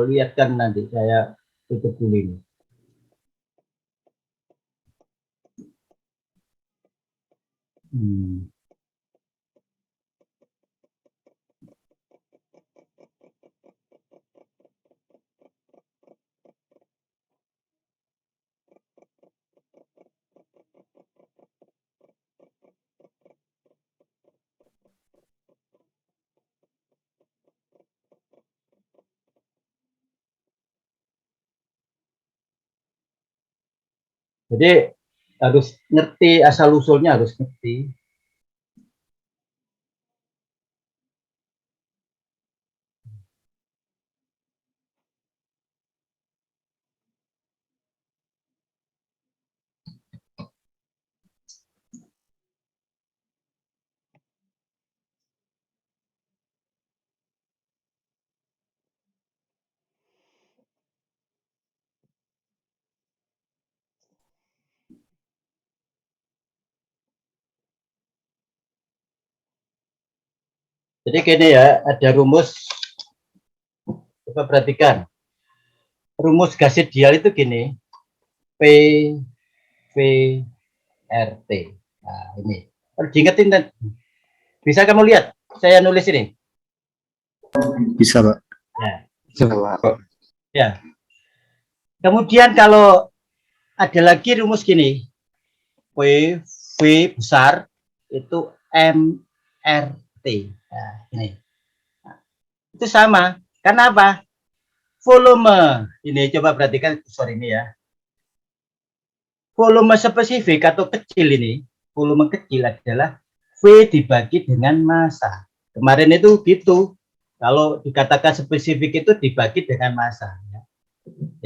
lihatkan nanti, saya tutup dulu ini. Jadi harus ngerti asal usulnya, harus ngerti. Jadi gini ya, ada rumus. Coba perhatikan. Rumus gas ideal itu gini. PVRT. Nah, ini. Harus diingetin. Bisa kamu lihat? Saya nulis ini. Bisa, Pak. Ya. Bisa, Pak. Ya. Kemudian kalau ada lagi rumus gini. PV V besar itu MRT. Nah, ini. Nah, itu sama. Kenapa? Volume. Ini coba perhatikan sorry ini ya. Volume spesifik atau kecil ini, volume kecil adalah V dibagi dengan massa. Kemarin itu gitu. Kalau dikatakan spesifik itu dibagi dengan massa. Ya.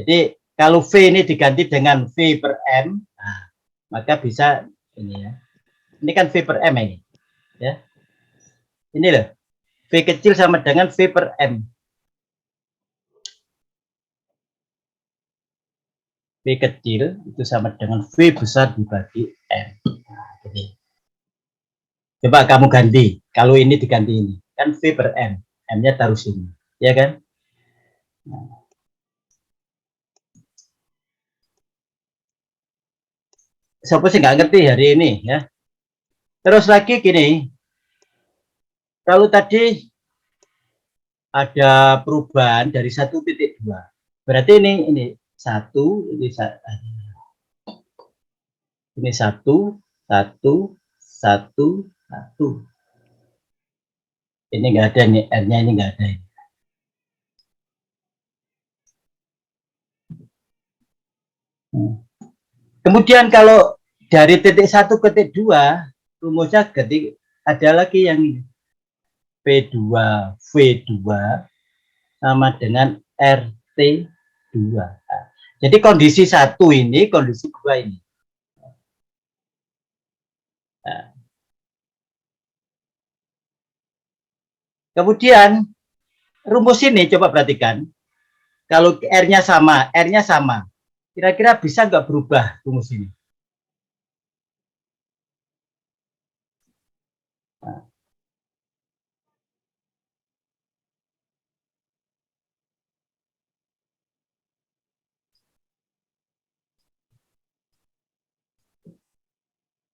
Jadi kalau V ini diganti dengan V per M, nah, maka bisa ini ya. Ini kan V per M ini. Ya. Ini loh. V kecil sama dengan V per M. V kecil itu sama dengan V besar dibagi M. Nah, jadi. Coba kamu ganti. Kalau ini diganti ini. Kan V per M. M-nya taruh sini. Ya kan? Nah. Siapa sih nggak ngerti hari ini ya? Terus lagi gini. Kalau tadi ada perubahan dari 1.2. Berarti ini 1, ini 1, 1, 1. Ini nggak ada nih, R-nya ini nggak ada. Kemudian kalau dari titik 1 ke titik 2, rumusnya ganti, ada lagi yang ini. P2 V2 sama dengan RT2. Nah, jadi kondisi 1 ini, kondisi 2 ini. Nah. Kemudian rumus ini coba perhatikan. Kalau R-nya sama, kira-kira bisa nggak berubah rumus ini? Nah.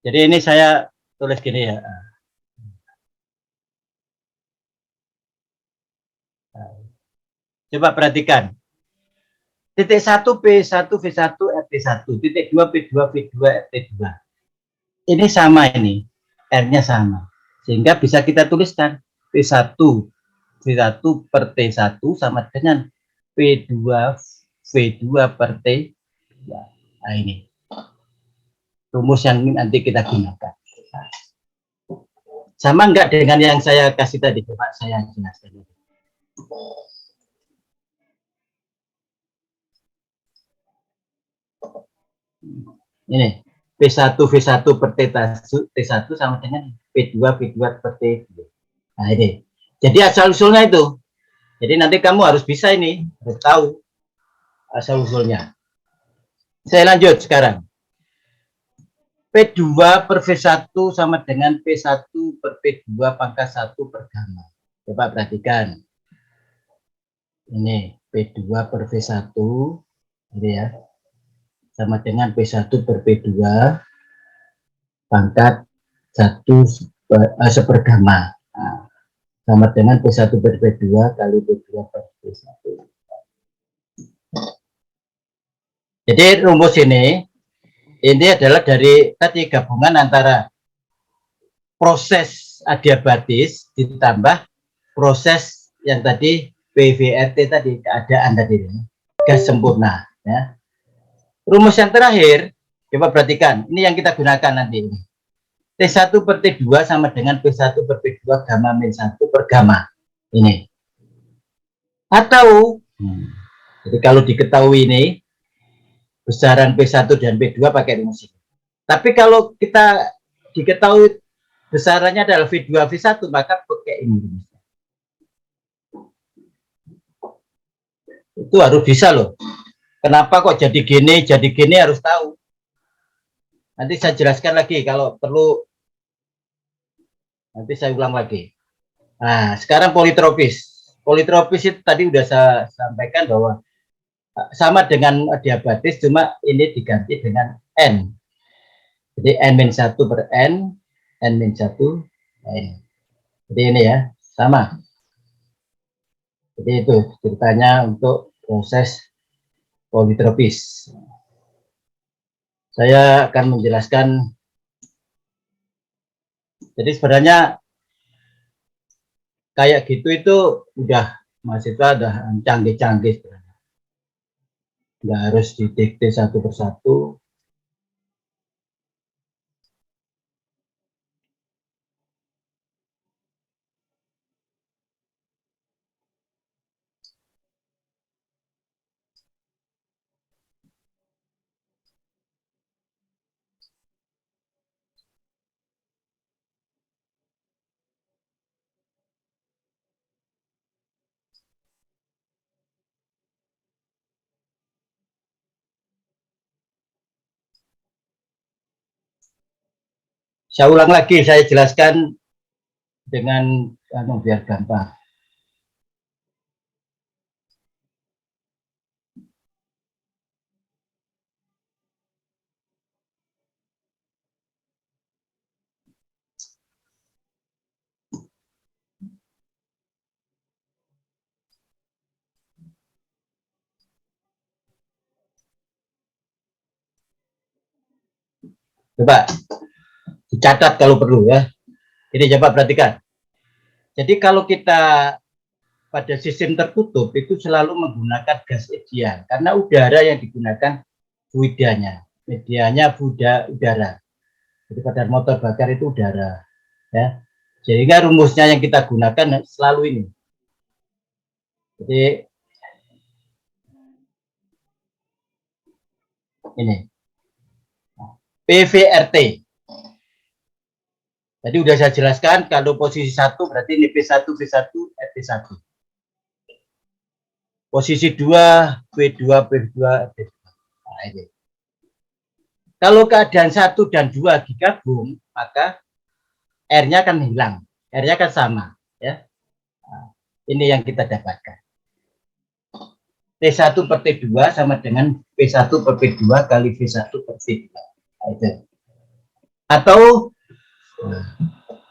Jadi ini saya tulis gini ya. Coba perhatikan. Titik 1 P1 V1 RT1, titik 2 P2 V2 RT2. Ini sama ini, R-nya sama. Sehingga bisa kita tuliskan P1 V1 per T1 sama dengan P2 V2 per T2. Nah ini. Rumus yang nanti kita gunakan. Sama enggak dengan yang saya kasih tadi? Coba saya jelaskan. Ini P1 V1 per T1 sama dengan P2 V2 per T2. Nah ini. Jadi asal usulnya itu. Jadi nanti kamu harus bisa ini, harus tahu asal usulnya. Saya lanjut sekarang. P2 per V1 sama dengan P1 per P2 pangkat 1 per gamma. Coba perhatikan. Ini P2 per V1, ini ya, sama dengan P1 per P2 pangkat 1 seper gamma. Nah, sama dengan P1 per P2 kali P2 per P1. Jadi rumus ini adalah dari tadi gabungan antara proses adiabatis ditambah proses yang tadi PVRT tadi, keadaan tadi, gas sempurna. Ya. Rumus yang terakhir, coba perhatikan, ini yang kita gunakan nanti. T1 per T2 sama dengan P1 per P2 gamma min 1 per gamma. Ini. Atau, jadi kalau diketahui ini, besaran P1 dan P2 pakai rumus ini. Tapi kalau kita diketahui besarannya adalah V2, V1, maka pakai ini rumusnya. Itu harus bisa loh. Kenapa kok jadi gini harus tahu. Nanti saya jelaskan lagi kalau perlu. Nanti saya ulang lagi. Nah, sekarang politropis. Politropis itu tadi sudah saya sampaikan bahwa sama dengan adiabatis, cuma ini diganti dengan N. Jadi N-1 per N, N-1, N. Jadi ini ya, sama. Jadi itu ceritanya untuk proses politropis. Saya akan menjelaskan Jadi sebenarnya kayak gitu itu udah mahasiswa udah canggih-canggih sebenarnya. Nggak harus didikte satu persatu. Saya ulang lagi, saya jelaskan dengan biar gampang. Coba dicatat kalau perlu ya. Ini coba perhatikan. Jadi kalau kita pada sistem tertutup itu selalu menggunakan gas ideal karena udara yang digunakan fluidanya, medianya udara. Jadi pada motor bakar itu udara, ya. Sehingga rumusnya yang kita gunakan selalu ini. Jadi ini PVRT. Tadi udah saya jelaskan kalau posisi 1 berarti ini P1 V1 RT1. Posisi 2 P2 P2 RT2. Nah, ini. Kalau keadaan 1 dan 2 digabung, maka R-nya akan hilang. R-nya akan sama, ya. Nah, ini yang kita dapatkan. T1 per T2 sama dengan P1 per P2 kali V1 per V2. Nah, itu. Atau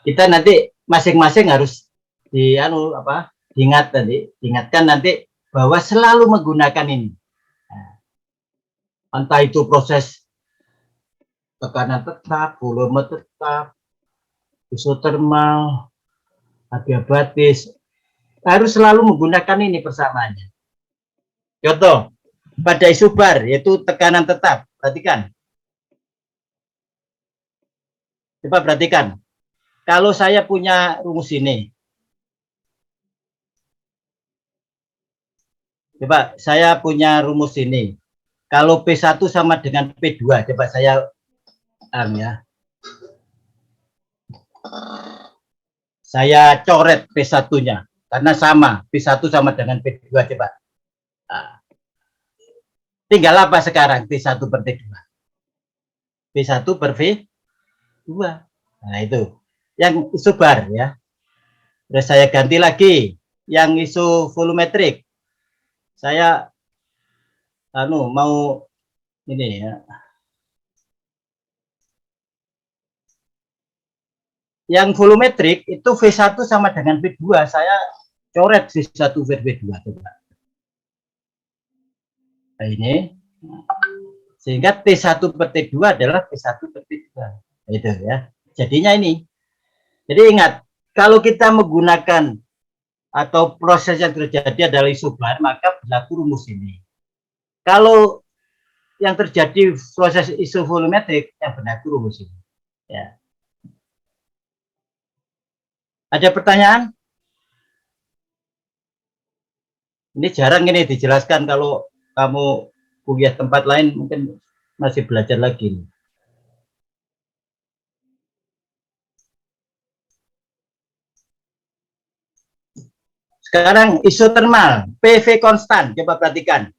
kita nanti masing-masing harus diingatkan nanti bahwa selalu menggunakan ini. Nah, entah itu proses tekanan tetap, volume tetap, isotermal, adiabatis, harus selalu menggunakan ini persamaannya. Contoh, pada isobar yaitu tekanan tetap, perhatikan. Coba perhatikan. Kalau saya punya rumus ini, coba saya punya rumus ini. Kalau P1 sama dengan P2, coba saya ya. Saya coret P1-nya karena sama, P1 sama dengan P2 coba. Nah, tinggal apa sekarang P1 per T2? P1 per V2. Nah, itu. Yang isobar ya. Terus saya ganti lagi yang iso volumetrik. Saya mau ini ya. Yang volumetrik itu V1 sama dengan V2, saya coret V1 V2 coba. Nah, ini sehingga T1 per T2 adalah P1 per T2. Itu ya. Jadinya ini. Jadi ingat, kalau kita menggunakan atau proses yang terjadi adalah isobar, maka berlaku rumus ini. Kalau yang terjadi proses isovolumetrik, yang berlaku rumus ini. Ya. Ada pertanyaan? Ini jarang ini dijelaskan, kalau kamu kuliah tempat lain mungkin masih belajar lagi. Sekarang isotermal, PV konstan, coba perhatikan.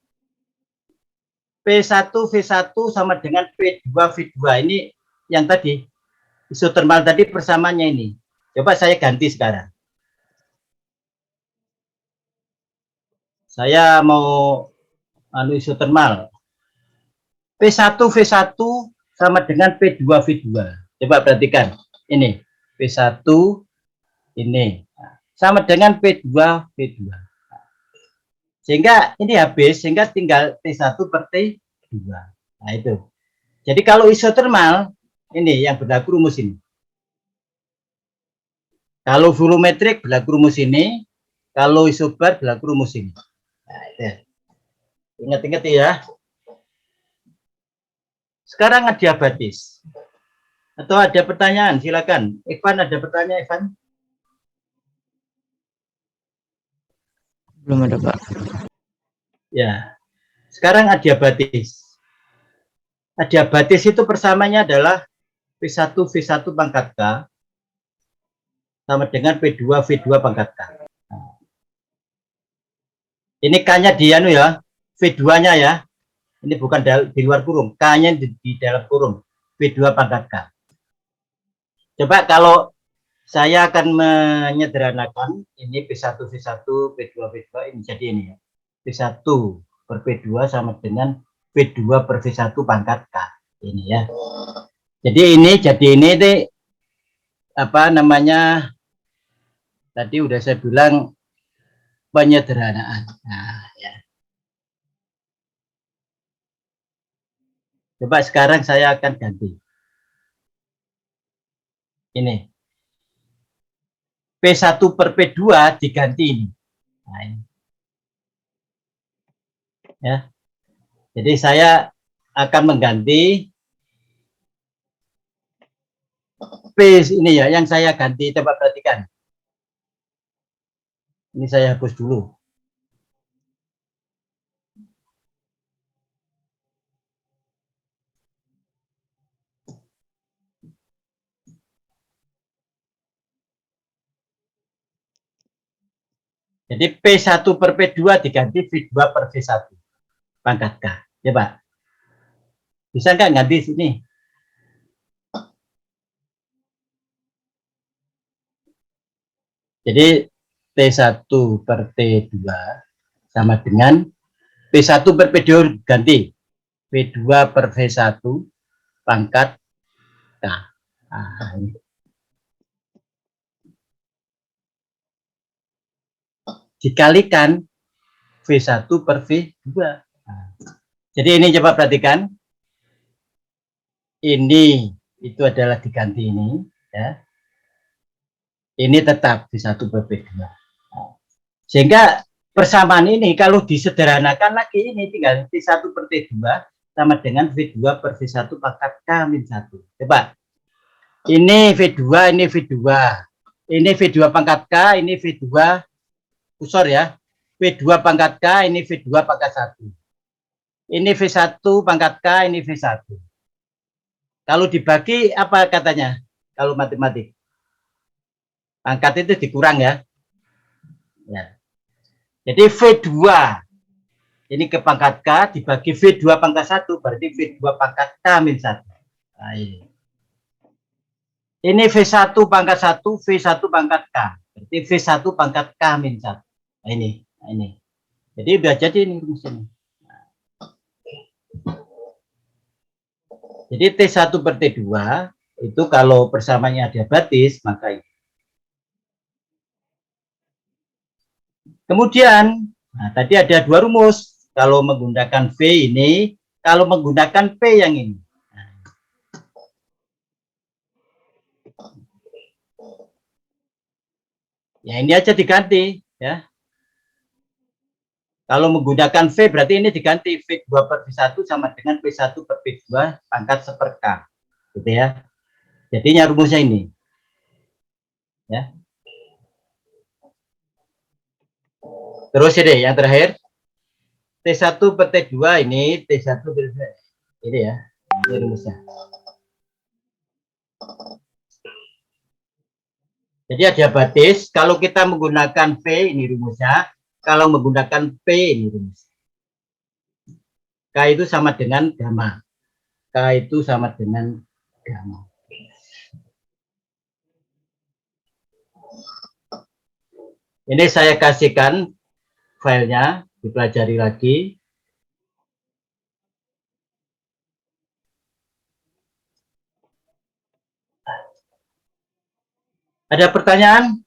P1 V1 sama dengan P2 V2, ini yang tadi isotermal tadi persamaannya ini. Coba saya ganti sekarang. Saya mau isotermal. P1 V1 sama dengan P2 V2. Coba perhatikan. Ini P1 ini sama dengan P2 V2. Sehingga ini habis, sehingga tinggal T1 per T2. Nah, itu. Jadi kalau isotermal, ini yang berlaku rumus ini. Kalau volumetrik berlaku rumus ini, kalau isobar berlaku rumus ini. Nah, itu. Ingat-ingat ya. Sekarang adiabatis. Atau ada pertanyaan, silakan. Ivan, ada pertanyaan, Ivan? Belum ada, Pak. Ya. Sekarang adiabatis. Adiabatis itu persamanya adalah P1 V1 pangkat K sama dengan P2 V2 pangkat K. Nah. Ini K-nya di anu ya, V2-nya ya. Ini bukan di luar kurung, K-nya di dalam kurung, V2 pangkat K. Coba kalau saya akan menyederhanakan, ini P1 V1, P2 V2, ini jadi ini ya. P1 per P2 sama dengan V2 per V1 pangkat K. Ini ya. Jadi ini apa namanya, tadi udah saya bilang penyederhanaan. Nah, ya. Coba sekarang saya akan ganti. Ini. P1 per P2 diganti ini. Nah, ini. Ya. Jadi saya akan mengganti P ini ya, yang saya ganti, coba perhatikan. Ini saya hapus dulu. Jadi P1 per P2 diganti V2 per V1 pangkat K. Coba. Bisa nggak ganti sini? Jadi T1 per T2 sama dengan P1 per P2 ganti V2 per V1 pangkat K. Nah, ini. Dikalikan V1 per V2. Nah, jadi ini coba perhatikan. Ini itu adalah diganti ini ya. Ini tetap V1 per V2. Nah, sehingga persamaan ini kalau disederhanakan lagi ini tinggal T1 per T2 sama dengan V2 per V1 pangkat K-1. Coba. Ini V2, ini V2. Ini V2 pangkat K, ini V2 kursor ya. V2 pangkat K, ini V2 pangkat 1. Ini V1 pangkat K, ini V1. Kalau dibagi apa katanya? Kalau matematik. Pangkat itu dikurang ya. Ya. Jadi V2 ini ke pangkat K dibagi V2 pangkat 1 berarti V2 pangkat K-1. Nah, ini V1 pangkat 1, V1 pangkat K. Berarti V1 pangkat K-1. Nah, ini. Jadi udah jadi ini rumusnya. Jadi T1 per T2 itu kalau persamanya adiabatis maka ini. Kemudian, nah, tadi ada dua rumus. Kalau menggunakan V ini, kalau menggunakan P yang ini. Ya ini aja diganti ya. Kalau menggunakan V berarti ini diganti V2 per V1 sama dengan P1 per P2 pangkat 1 per K. Gitu ya. Jadinya rumusnya ini. Ya. Terus ini yang terakhir. T1 per T2 ini T1 per ini ya. Ini rumusnya. Jadi adiabatis kalau kita menggunakan V ini rumusnya, kalau menggunakan P ini rumusnya. K itu sama dengan gamma. K itu sama dengan gamma. Ini saya kasihkan filenya, dipelajari lagi. Ada pertanyaan?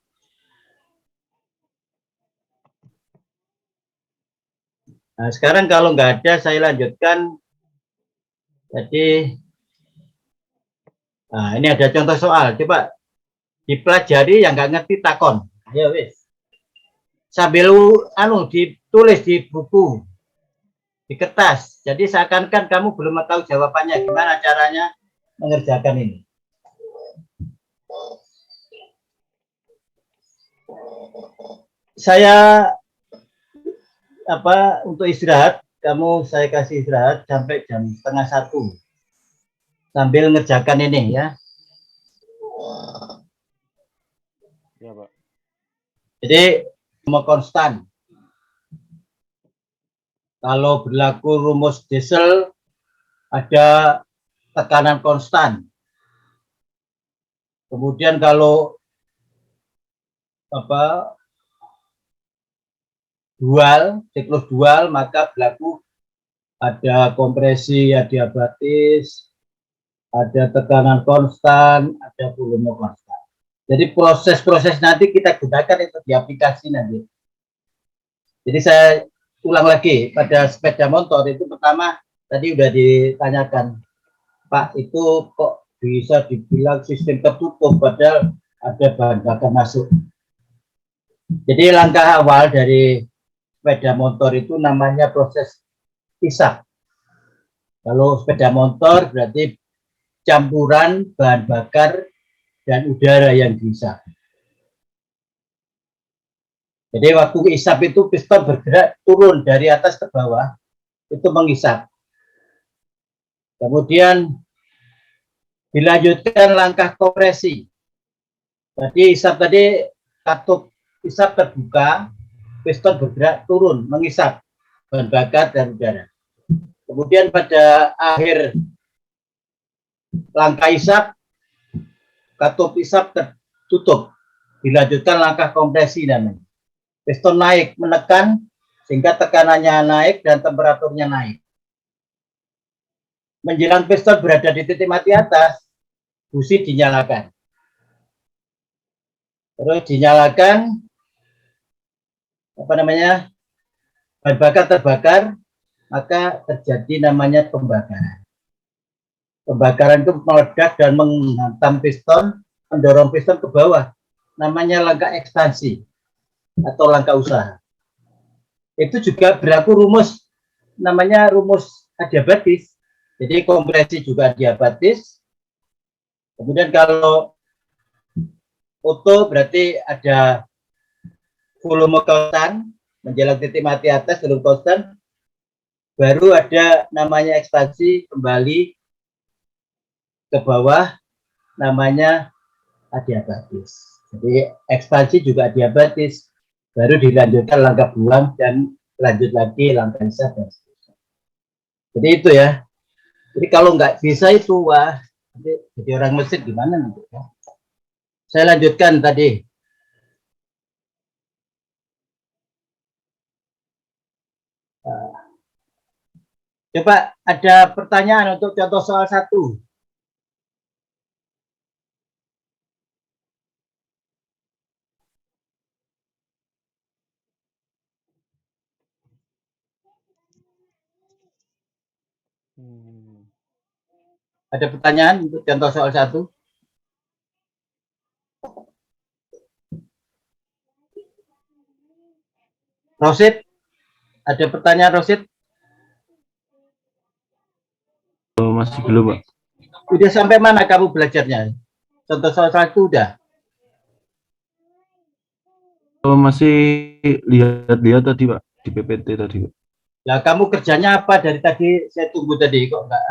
Nah, sekarang kalau nggak ada, saya lanjutkan. Jadi, nah, ini ada contoh soal. Coba dipelajari, yang nggak ngerti takon. Ayo wis. Sambil ditulis di buku, di kertas. Jadi seakan-akan kamu belum tahu jawabannya, gimana caranya mengerjakan ini. Saya untuk istirahat, saya kasih istirahat sampai jam 12:30 sambil ngerjakan ini ya. Ya, Pak. Jadi mau konstan. Kalau berlaku rumus Diesel ada tekanan konstan. Kemudian kalau siklus dual, maka berlaku ada kompresi adiabatis, ada tekanan konstan, ada volume konstan. Jadi proses-proses nanti kita gunakan itu di aplikasi nanti. Jadi saya ulang lagi, pada sepeda motor itu pertama tadi udah ditanyakan, Pak, itu kok bisa dibilang sistem tertutup padahal ada bahan bakar masuk. Jadi langkah awal dari sepeda motor itu namanya proses isap. Kalau sepeda motor berarti campuran bahan bakar dan udara yang diisap. Jadi waktu isap itu piston bergerak turun dari atas ke bawah, itu mengisap. Kemudian dilanjutkan langkah kompresi. Jadi isap tadi, katup isap terbuka, piston bergerak turun, mengisap bahan bakar dan udara. Kemudian pada akhir langkah isap, katup isap tertutup, dilanjutkan langkah kompresi namanya. Piston naik, menekan, sehingga tekanannya naik dan temperaturnya naik. Menjelang piston berada di titik mati atas, busi dinyalakan. Terus dinyalakan, bahan bakar terbakar, maka terjadi namanya pembakaran. Pembakaran itu meledak dan menghantam piston, mendorong piston ke bawah. Namanya langkah ekspansi atau langkah usaha. Itu juga berlaku rumus, namanya rumus adiabatis. Jadi kompresi juga adiabatis. Kemudian kalau Otto berarti ada volume konstan, menjelang titik mati atas volume konstan, baru ada namanya ekspansi kembali ke bawah, namanya adiabatis. Jadi ekspansi juga adiabatis, baru dilanjutkan langkah buang dan lanjut lagi langkah isap dan seterusnya. Jadi itu ya. Jadi kalau nggak bisa itu, wah, jadi orang mesin gimana nanti ya? Saya lanjutkan tadi. Coba ada pertanyaan untuk contoh soal 1. Ada pertanyaan untuk contoh soal 1? Rosid, ada pertanyaan Rosid? Masih belum, Pak. Udah sampai mana kamu belajarnya? Contoh soal 1 udah? Masih lihat-lihat tadi, Pak, di PPT tadi, Pak. Lah kamu kerjanya apa dari tadi? Saya tunggu tadi kok enggak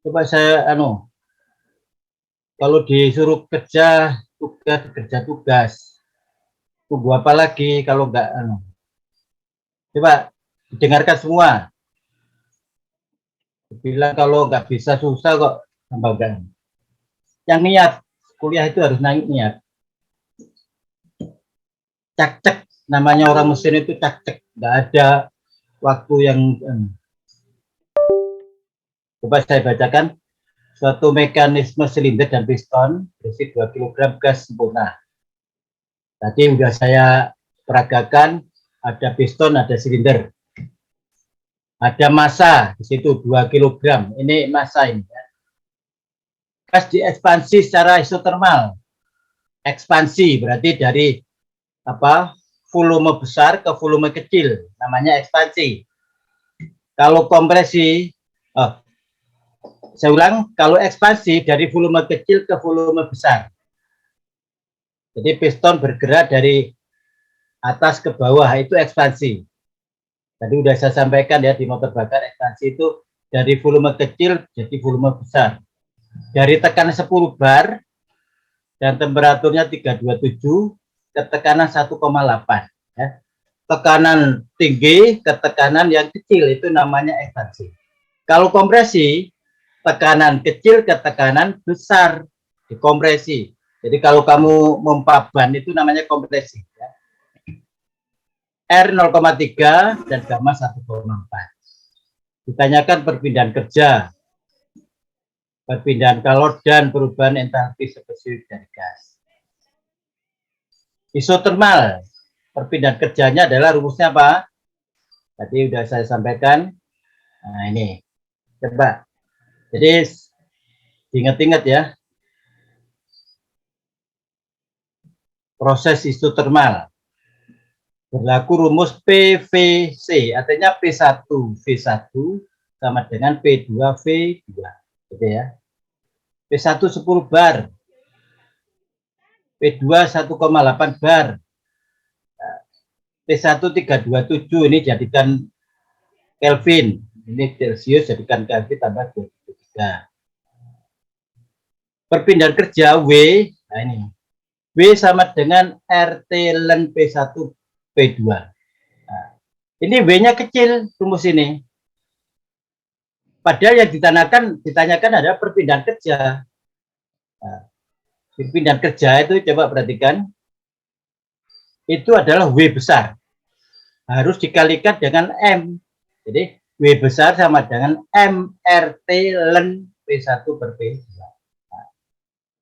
Coba saya kalau disuruh kerja tugas. Tunggu apa lagi kalau enggak Coba didengarkan semua. Bilang kalau nggak bisa susah kok tambahkan. Yang niat kuliah itu harus niat. Cak-cek, namanya orang mesin itu cak-cek, nggak ada waktu yang coba saya bacakan. Suatu mekanisme silinder dan piston berisi 2 kg gas sempurna. Tadi sudah saya peragakan, ada piston, ada silinder. Ada massa di situ 2 kg. Ini massa ini. gas diekspansi secara isotermal. Ekspansi berarti dari volume besar ke volume kecil, namanya ekspansi. Kalau kompresi, saya ulang, kalau ekspansi dari volume kecil ke volume besar. Jadi piston bergerak dari atas ke bawah, itu ekspansi. Tadi udah saya sampaikan ya, di motor bakar ekspansi itu dari volume kecil jadi volume besar. Dari tekanan 10 bar dan temperaturnya 327 ke tekanan 1,8 ya. Tekanan tinggi ke tekanan yang kecil itu namanya ekspansi. Kalau kompresi, tekanan kecil ke tekanan besar dikompresi. Jadi kalau kamu mempa ban itu namanya kompresi ya. R 0,3 dan gamma 1,4. Ditanyakan perpindahan kerja, perpindahan kalor, dan perubahan entalpi spesifik dari gas. Isotermal, perpindahan kerjanya adalah rumusnya apa? Tadi sudah saya sampaikan. Nah ini, coba. Jadi ingat-ingat ya. Proses isotermal. Berlaku rumus PVC, artinya P1V1 sama dengan P2V2. Gitu ya. P1 10 bar. P2 1,8 bar. P1 327 ini jadikan Kelvin. Ini Celsius jadikan Kelvin tambah 23. Perpindahan kerja W, nah ini. W sama dengan RT ln P1 P2. Nah, ini W-nya kecil rumus ini. Padahal yang ditanyakan adalah perpindahan kerja. Nah, perpindahan kerja itu coba perhatikan. Itu adalah W besar. Harus dikalikan dengan M. Jadi W besar sama dengan MRT ln P1 per P2. Nah,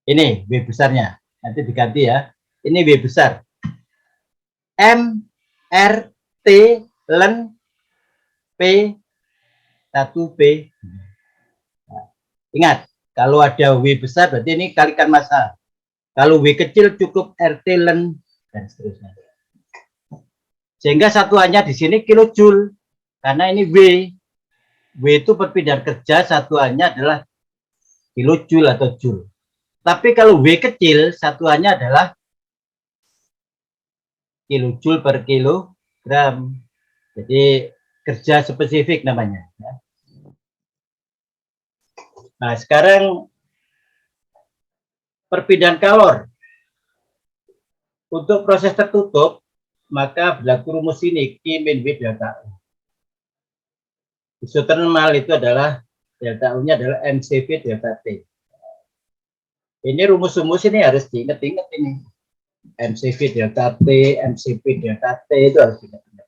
ini W besarnya. Nanti diganti ya. Ini W besar. MRT ln P1P. Nah, ingat, kalau ada W besar berarti ini kalikan massa. Kalau W kecil cukup RT ln dan seterusnya. Sehingga satuannya di sini kilojoule. Karena ini W. W itu perpindahan kerja, satuannya adalah kilojoule atau joule. Tapi kalau W kecil, satuannya adalah kilojoule per kilogram. Jadi kerja spesifik namanya. Nah, sekarang perpindahan kalor. Untuk proses tertutup, maka berlaku rumus ini, Q min V delta U. Isotermal itu adalah delta U-nya adalah MCV delta T. Ini rumus-rumus ini harus diingat-ingat ini. MCV delta T, MCV delta T itu harus diingat-ingat.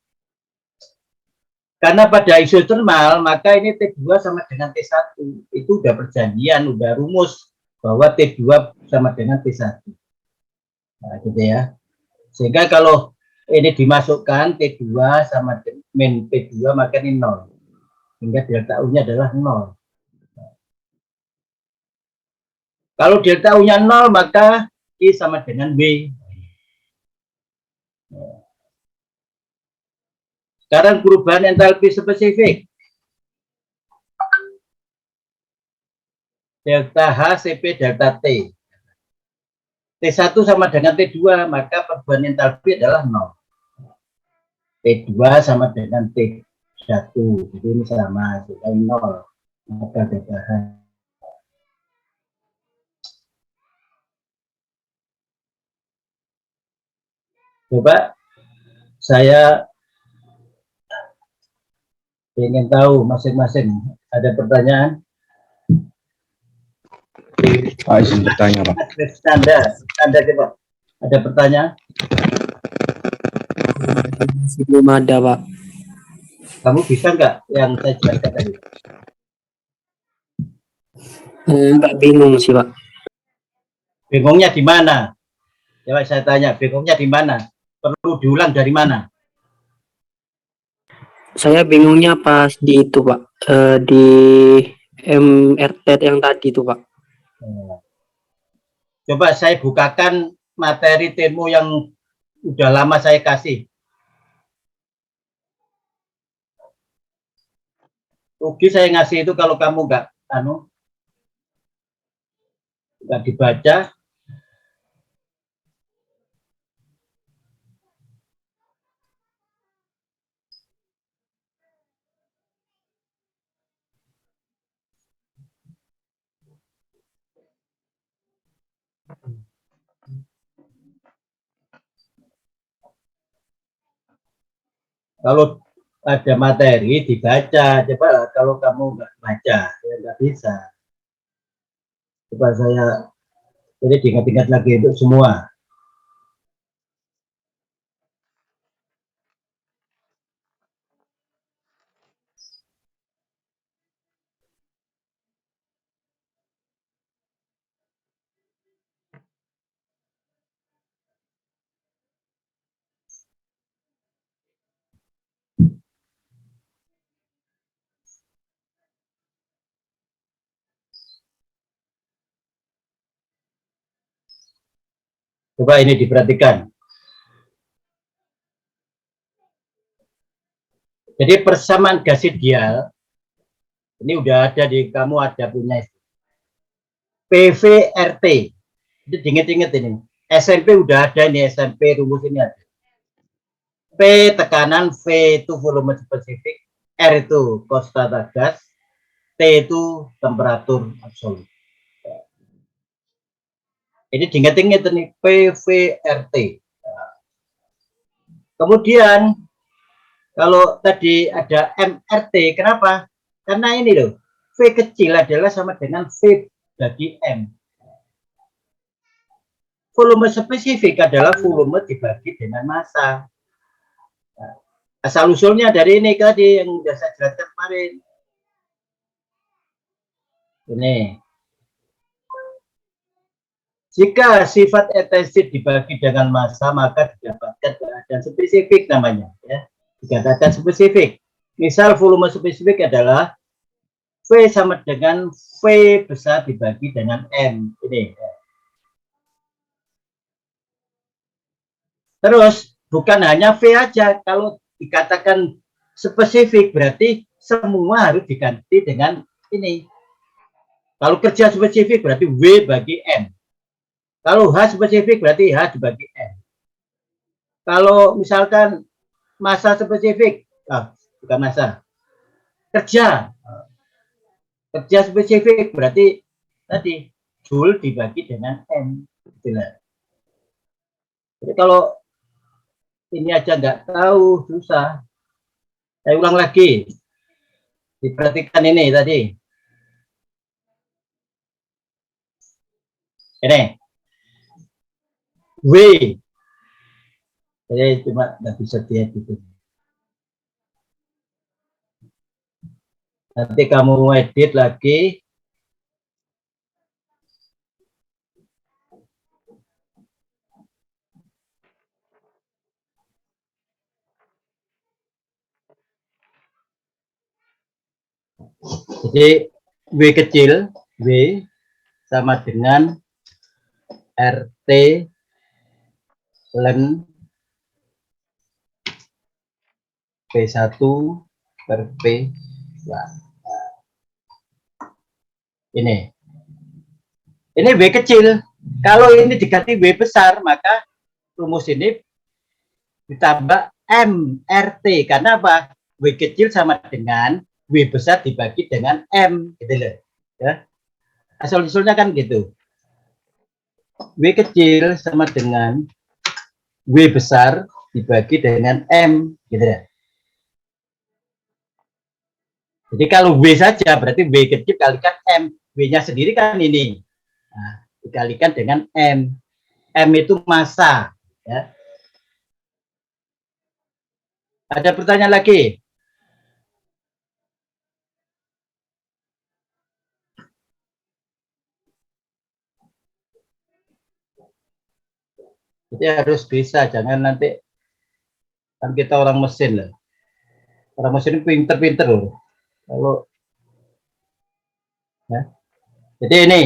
Karena pada isotermal, maka ini T2 sama dengan T1. Itu udah perjanjian, udah rumus bahwa T2 sama dengan T1. Nah, gitu ya. Sehingga kalau ini dimasukkan T2 sama min P2 maka ini 0. Hingga delta U-nya adalah 0. Kalau delta U-nya 0 maka I sama dengan W. Sekarang perubahan entalpi spesifik. Delta H CP delta T. T1 sama dengan T2, maka perubahan entalpi adalah 0. T2 sama dengan T1. Jadi ini sama, jadi 0. Maka delta H. Coba saya ingin tahu masing-masing. Ada pertanyaan? Izin bertanya, Pak. Anda coba. Ada pertanyaan? Belum ada, Pak. Kamu bisa nggak yang saya jelaskan tadi? Nggak bingung sih, Pak. Bingungnya di mana? Coba saya tanya, bingungnya di mana? Perlu diulang dari mana? Saya bingungnya pas di itu, Pak. Di MRT yang tadi itu, Pak. Nah, coba saya bukakan materi Tenmo yang udah lama saya kasih. Rugi saya ngasih itu kalau kamu nggak dibaca. Kalau ada materi dibaca, coba kalau kamu nggak baca ya nggak bisa. Coba saya jadi diingat-ingat lagi untuk semua. Coba ini diperhatikan. Jadi persamaan gas ideal ini udah ada di kamu ada punya PVRT. Itu diinget-inget ini. SMP udah ada ini SMP rumus ini ada. P tekanan, V itu volume spesifik, R itu konstanta gas, T itu temperatur absolut. Ini diinget-inget ini PVRT. Kemudian kalau tadi ada MRT, kenapa? Karena ini loh, V kecil adalah sama dengan V bagi M. Volume spesifik adalah volume dibagi dengan massa. Nah, asal usulnya dari ini tadi yang sudah saya jelaskan kemarin. Ini. Jika sifat intensif dibagi dengan massa, maka didapatkan keadaan spesifik namanya. Ya. Dikatakan spesifik. Misal volume spesifik adalah V sama dengan V besar dibagi dengan M. Ini. Terus bukan hanya V aja. Kalau dikatakan spesifik berarti semua harus diganti dengan ini. Kalau kerja spesifik berarti W bagi M. Kalau H spesifik berarti H dibagi M. Kalau misalkan massa spesifik, bukan massa, kerja spesifik berarti tadi Joule dibagi dengan M. Jadi kalau ini aja nggak tahu susah. Saya ulang lagi. Diperhatikan ini tadi. Ini. W. Jadi cuma nggak bisa lihat gitu. Nanti kamu edit lagi. Jadi W kecil, W sama dengan RT ln P1 per P2. Ini W kecil. Kalau ini diganti W besar, maka rumus ini ditambah MRT. Karena apa? W kecil sama dengan W besar dibagi dengan M. Gitu loh. Ya. Asal-usulnya kan gitu. W kecil sama dengan W besar dibagi dengan M. Gitu ya. Jadi kalau W saja berarti W kecil kalikan M. W-nya sendiri kan ini. Nah, dikalikan dengan M. M itu massa. Ya. Ada pertanyaan lagi? Jadi harus bisa, jangan nanti kan kita orang mesin loh. Orang mesin pinter-pinter loh. Kalau ya. Jadi ini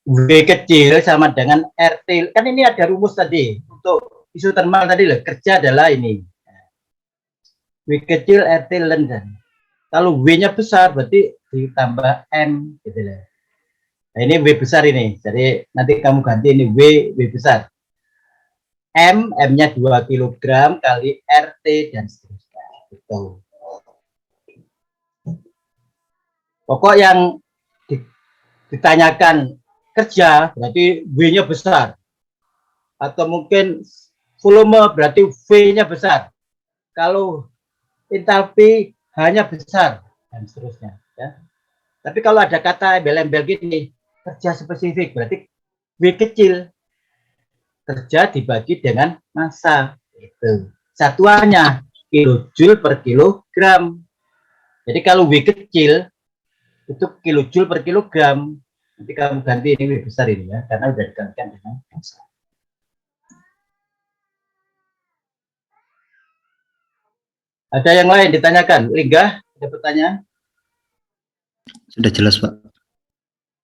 V kecil sama dengan RT. Kan ini ada rumus tadi. Untuk isotermal tadi loh, kerja adalah ini. V kecil RT ln kan. Kalau V-nya besar berarti ditambah M gitu loh. Nah, ini W besar ini. Jadi nanti kamu ganti ini W besar. M-nya 2 kg kali RT dan seterusnya. Gitu. Pokok yang ditanyakan kerja berarti V-nya besar. Atau mungkin volume berarti V-nya besar. Kalau entalpi hanya besar dan seterusnya. Ya. Tapi kalau ada kata embel-embel gini, kerja spesifik berarti V kecil. Kerja dibagi dengan massa. Itu. Satuannya kilojoule per kilogram. Jadi kalau V kecil itu kilojoule per kilogram. Nanti kamu ganti ini W besar ini ya, karena udah digantikan dengan massa. Ada yang lain ditanyakan? Lingga, ada pertanyaan? Sudah jelas, Pak.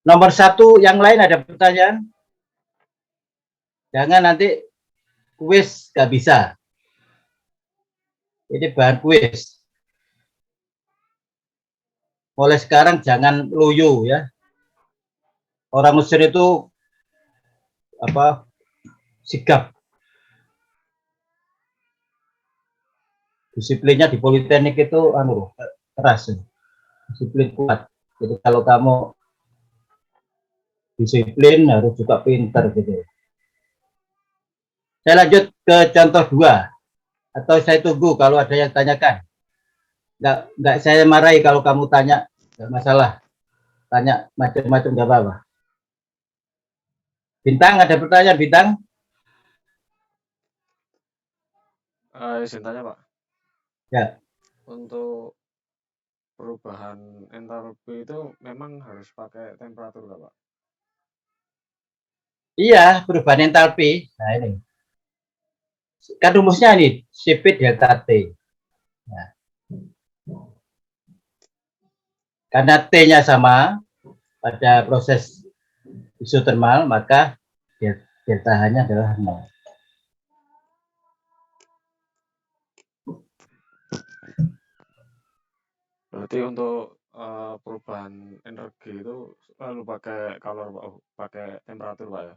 Nomor 1, yang lain ada pertanyaan? Jangan nanti kuis nggak bisa. Ini bahan kuis. Mulai sekarang jangan loyo ya. Orang Mesir itu sigap. Disiplinnya di Politeknik itu keras. Disiplin kuat. Jadi kalau kamu disiplin harus juga pinter gitu. Saya lanjut ke contoh 2. Atau saya tunggu kalau ada yang tanyakan. Nggak saya marahi kalau kamu tanya, nggak masalah. Tanya macam-macam nggak apa-apa. Bintang, ada pertanyaan Bintang? Izin tanya Pak. Ya. Untuk perubahan entalpi itu memang harus pakai temperatur nggak Pak? Iya, perubahan entalpi. Nah ini. Kan rumusnya ini, Cp delta T. Nah. Karena T-nya sama pada proses isotermal, maka delta H-nya adalah 0. Berarti untuk perubahan energi itu lalu pakai pakai temperatur Pak ya?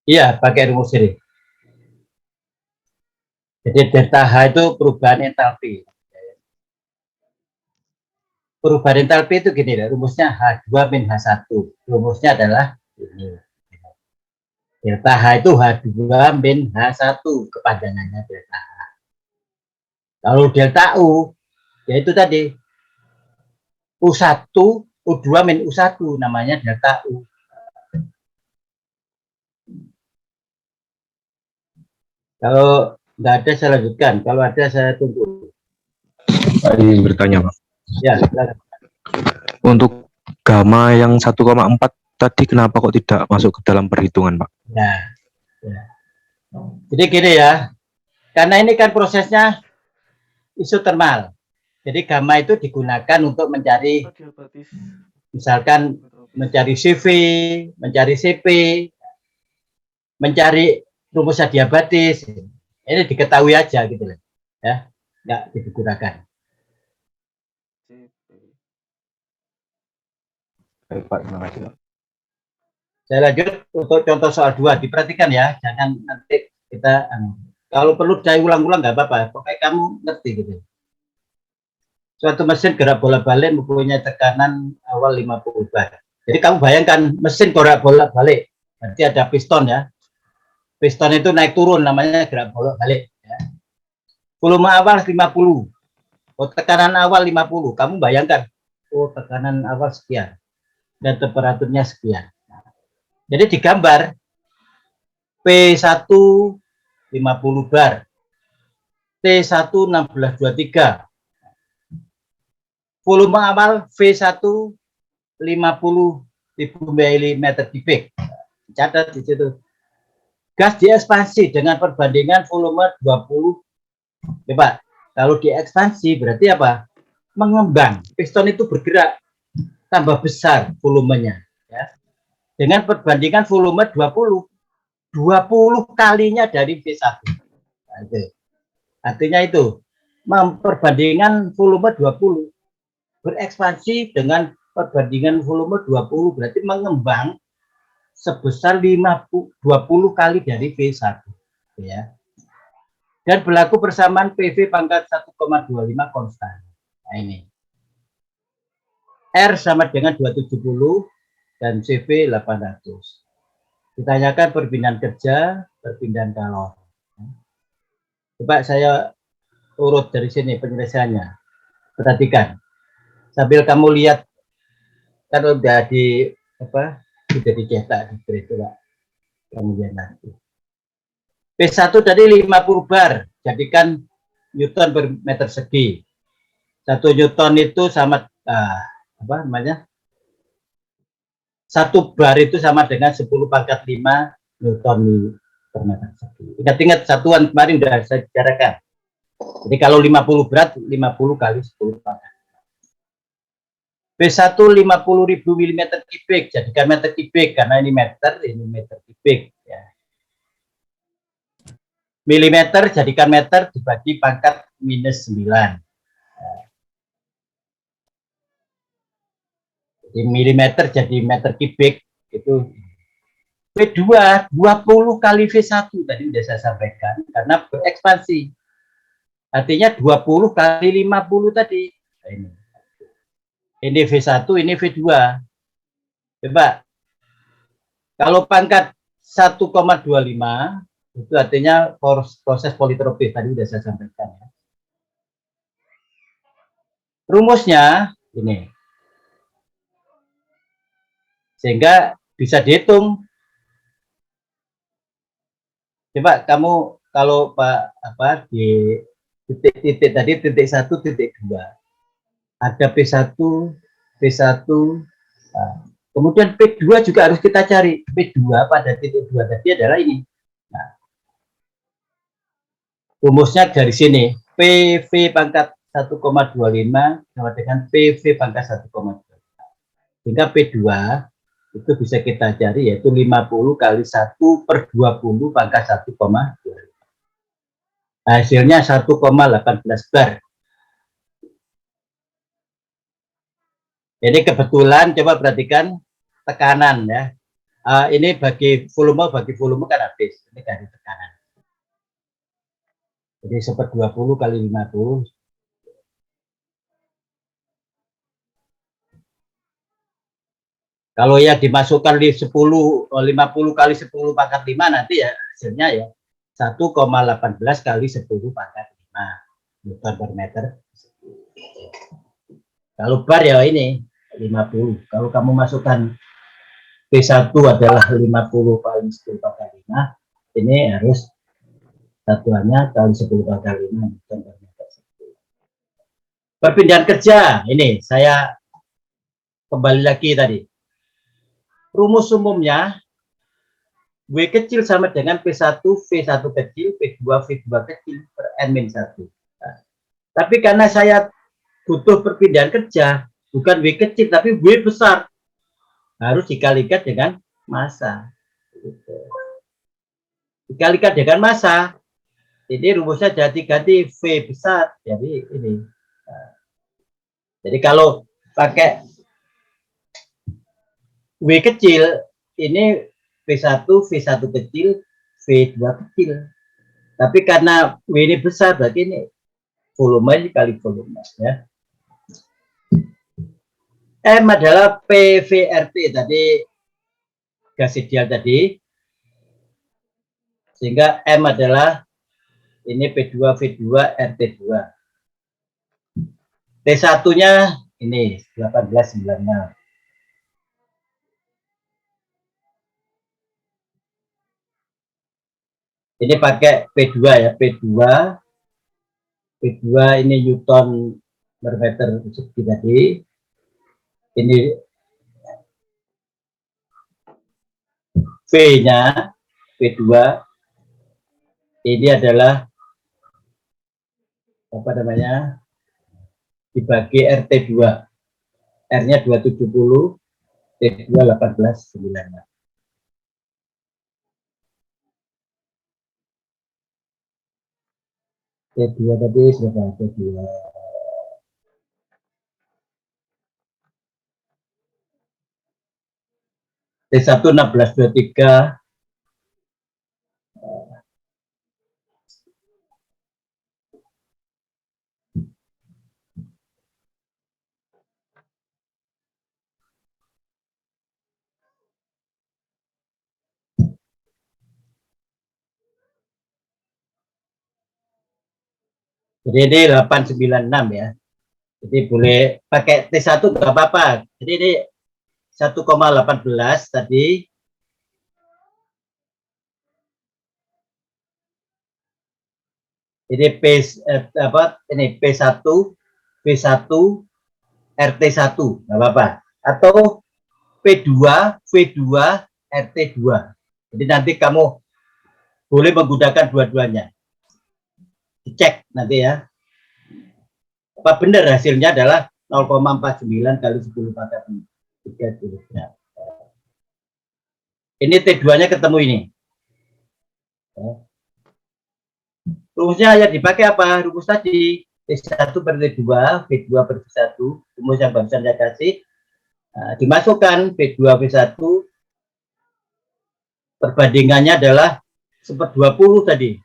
Iya, pakai rumus ini. Jadi delta H itu perubahan entalpi. Perubahan entalpi itu gini, rumusnya H2 min H1. Rumusnya adalah ini. Delta H itu H2 min H1, kepanjangannya delta H. Kalau delta U, yaitu tadi U1, U2 min U1, namanya delta U. Kalau nggak ada saya lanjutkan, kalau ada saya tunggu. Saya ingin bertanya, Pak. Ya, silakan. Untuk gamma yang 1,4 tadi kenapa kok tidak masuk ke dalam perhitungan, Pak? Ya. Jadi gini ya, karena ini kan prosesnya isotermal. Jadi gamma itu digunakan untuk mencari, misalkan mencari CV, mencari CP, mencari rumus adiabatis. Ini diketahui aja gitu loh, ya, nggak digunakan. Baik, Pak, terima kasih, Pak. Saya lanjut untuk contoh soal 2, diperhatikan ya, jangan nanti kita kalau perlu saya ulang-ulang nggak apa-apa, pokoknya kamu ngerti gitu. Suatu mesin gerak bolak-balik mempunyai tekanan awal 50 bar. Jadi kamu bayangkan mesin gerak bolak-balik, berarti ada piston ya. Piston itu naik turun, namanya gerak bolak-balik. Ya. Volume awal 50, tekanan awal 50. Kamu bayangkan, tekanan awal sekian dan temperaturnya sekian. Jadi digambar P1 50 bar, T1 1623. Volume awal V1 50.000 mm kubik. Catat di situ. Gas diekspansi dengan perbandingan volume 20. Ya, Pak. Kalau diekspansi berarti apa? Mengembang. Piston itu bergerak. tambah besar volumenya, ya. Dengan perbandingan volume 20 kalinya dari V1. Nah, itu. Artinya itu, memperbandingan volume 20 berekspansi dengan perbandingan volume 20 berarti mengembang sebesar 20 kali dari V1, ya. Dan berlaku persamaan PV pangkat 1,25 konstan. Nah, ini. R sama dengan 270 dan CV 800. Ditanyakan perpindahan kerja, perpindahan kalor. Coba saya urut dari sini penyelesaiannya. Perhatikan. Sambil kamu lihat, kan udah di apa? Sudah dicetak di grade, coba kamu lihat nanti. P1 tadi 50 bar, jadikan Newton per meter segi. 1 Newton itu sama apa namanya? 1 bar itu sama dengan 10 pangkat 5 Newton per meter segi. Ingat-ingat satuan kemarin sudah saya bicarakan. Jadi kalau 50 berat, 50 kali 10 pangkat. P1 50.000 mm kubik, jadikan meter kubik karena ini meter kubik. Ya. Milimeter jadikan meter dibagi pangkat minus 9. Jadi milimeter jadi meter kubik itu. V2 20 kali V1 tadi sudah saya sampaikan karena berekspansi. Artinya 20 kali 50 tadi. Nah, ini V1, ini V2. Coba kalau pangkat 1,25 itu artinya proses politropis tadi sudah saya sampaikan, ya. Rumusnya ini. Sehingga bisa dihitung. Coba kamu kalau Pak di titik-titik tadi titik 1, titik 2. Ada P1, P1, kemudian P2 juga harus kita cari. P2 pada titik 2 tadi adalah ini. Nah, rumusnya dari sini. PV pangkat 1,25 sama dengan PV pangkat 1,25. Sehingga P2 itu bisa kita cari yaitu 50 kali 1 per 20 pangkat 1,25. Hasilnya 1,18 bar. Ini kebetulan coba perhatikan tekanan, ya. Ini bagi volume kan habis. Ini dari tekanan. Jadi 1/20 kali 50. Kalau ya dimasukkan di 50 kali 10 pangkat 5 nanti ya hasilnya ya 1,18 kali 10 pangkat 5 Newton per meter. Kalau bar ya ini 50. Kalau kamu masukkan P1 adalah 50 kali 10 pangkat 5, ini harus satuannya kali 10 pangkat 5 Newton per meter. Perpindahan kerja, ini saya kembali lagi tadi. Rumus umumnya W kecil sama dengan P1 V1 kecil, P2 V2 kecil per N-1. Nah, tapi karena saya butuh perpindahan kerja, bukan W kecil, tapi W besar. Harus dikalikan dengan massa. Dikalikan dengan massa. Ini rumusnya jadi ganti V besar. Jadi ini. Nah, jadi kalau pakai W kecil, ini V1 kecil, V2 kecil. Tapi karena W ini besar, berarti ini volume kali volume, ya. M adalah PVRT tadi, gas ideal tadi. Sehingga M adalah ini P2 V2 RT2. T1-nya ini 1896. Ini pakai P2 ya, P2 ini Newton per meter persegi tadi. Ini V-nya P2 ini adalah apa namanya? Dibagi RT2. R-nya 270, T2 18,96. T2 tadi berapa? T2 T1 16,23. Jadi ini 896 ya. Jadi boleh pakai T1 nggak apa-apa. Jadi ini 1,18 tadi. Ini P1, V1, RT1 nggak apa-apa. Atau P2, V2, RT2. Jadi nanti kamu boleh menggunakan dua-duanya. Dicek nanti ya. Apa benar hasilnya adalah 0,49 kali 10 pangkat 3 kilogram. Ini T2-nya ketemu ini. Rumusnya ya dipakai apa? Rumus tadi. T1 per T2, V2 per V1. Rumus yang barusan saya kasih. Nah, dimasukkan V2, V1. Perbandingannya adalah 1/20 tadi.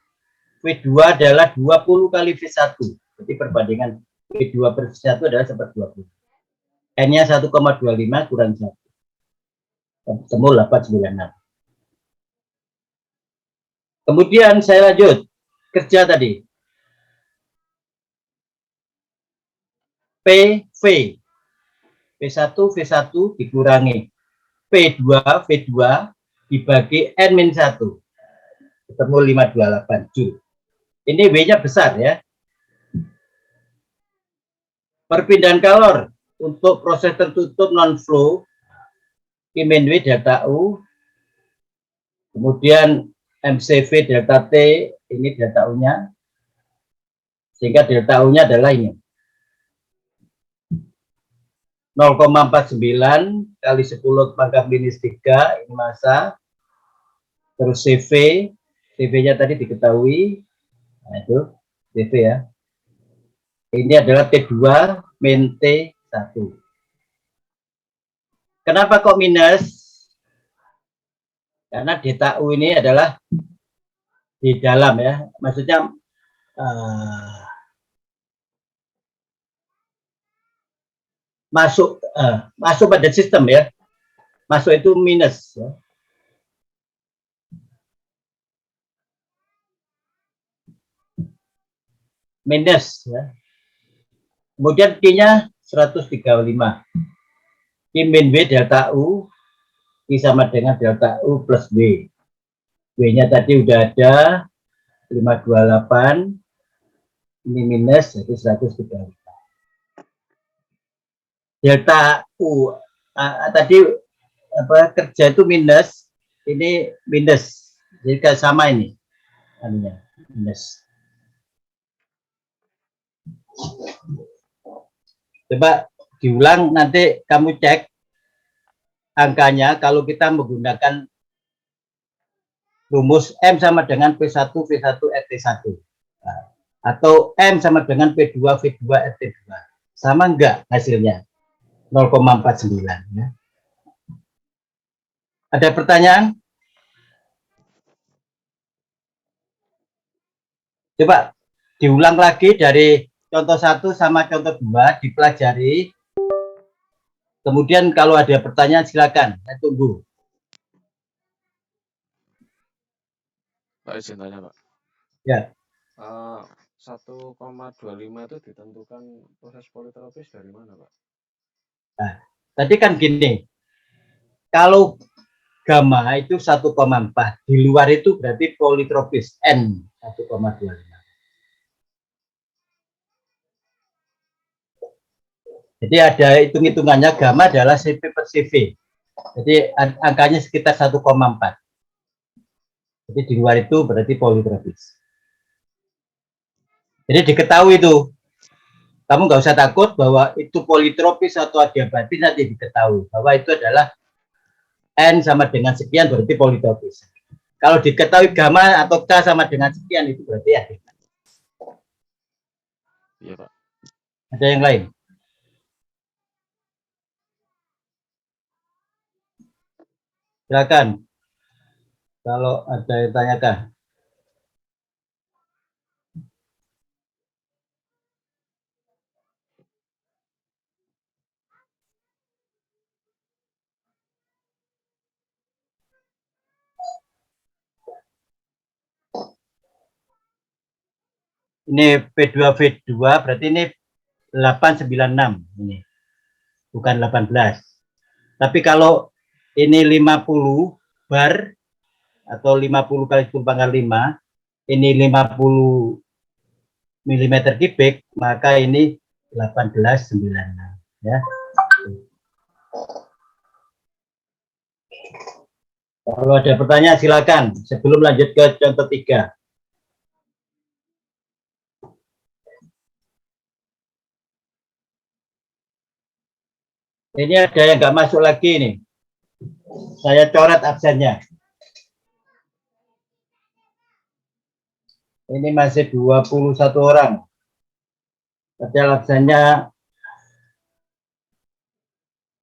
V2 adalah 20 kali V1. Jadi perbandingan V2 per V1 adalah 1/20. N-nya 1,25 kurang 1. Ketemu 896. Kemudian saya lanjut. Kerja tadi. PV. P1, V1 dikurangi. P2, V2 dibagi N-1. Ketemu 528 Joule. Ini W-nya besar ya. Perpindahan kalor untuk proses tertutup non-flow, Q-W delta U, kemudian MCV delta T, ini delta U-nya, sehingga delta U-nya adalah ini. 0,49 kali 10 pangkat minus 3, ini massa, terus CV, CV-nya tadi diketahui, nah itu CV ya. Ini adalah T2 min T1. Kenapa kok minus? Karena delta U ini adalah di dalam ya, maksudnya masuk pada sistem ya, masuk itu minus ya. Minus ya. Kemudian Q-nya 135. Q min W delta U, Q sama dengan delta U plus W. W-nya tadi udah ada 528, ini minus jadi 135. Delta U tadi apa kerja itu minus, ini minus, jadi sama ini anunya minus. Coba diulang, nanti kamu cek angkanya kalau kita menggunakan rumus M sama dengan P1 V1 RT1 atau M sama dengan P2 V2 RT2, sama enggak hasilnya? 0,49 ya. Ada pertanyaan? Coba diulang lagi dari contoh 1 sama contoh 2, dipelajari. Kemudian kalau ada pertanyaan silakan, saya tunggu. Pak izin tanya Pak. Ya. 1,25 itu ditentukan proses politropis dari mana Pak? Nah, tadi kan gini, kalau gamma itu 1,4, di luar itu berarti politropis N 1,25. Jadi ada hitung-hitungannya, gamma adalah CV per CV. Jadi angkanya sekitar 1,4. Jadi di luar itu berarti politropis. Jadi diketahui itu kamu nggak usah takut bahwa itu politropis atau adiabatis, nanti diketahui bahwa itu adalah N sama dengan sekian berarti politropis. Kalau diketahui gamma atau K sama dengan sekian itu berarti adiabatis. Iya, Pak. Ada yang lain? Silakan. Kalau ada yang tanyakan. Ini P2V2 berarti ini 896 ini. Bukan 18. Tapi kalau ini 50 bar atau 50 kali 10 pangkat 5, ini 50 milimeter kubik, maka ini 1896 ya. Kalau ada pertanyaan silakan sebelum lanjut ke contoh 3. Ini ada yang nggak masuk lagi nih. Saya coret absennya. Ini masih 21 orang. Padahal absennya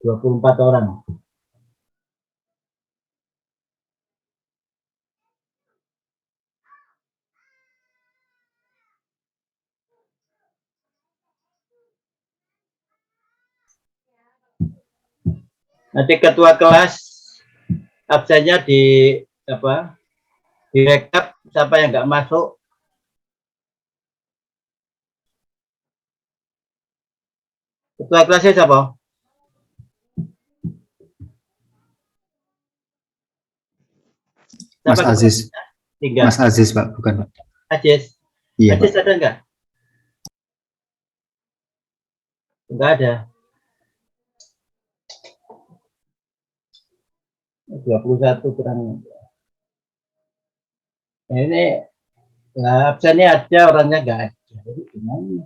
24 orang. Nanti ketua kelas absennya direkap siapa yang nggak masuk. Ketua kelasnya siapa? Mas Aziz. Tiga. Mas Aziz, Pak, bukan, Pak. Aziz. Iya, Aziz Pak. ada nggak? Nggak ada. 21 kurang. Ini absennya ada, orangnya nggak ada. Jadi gimana?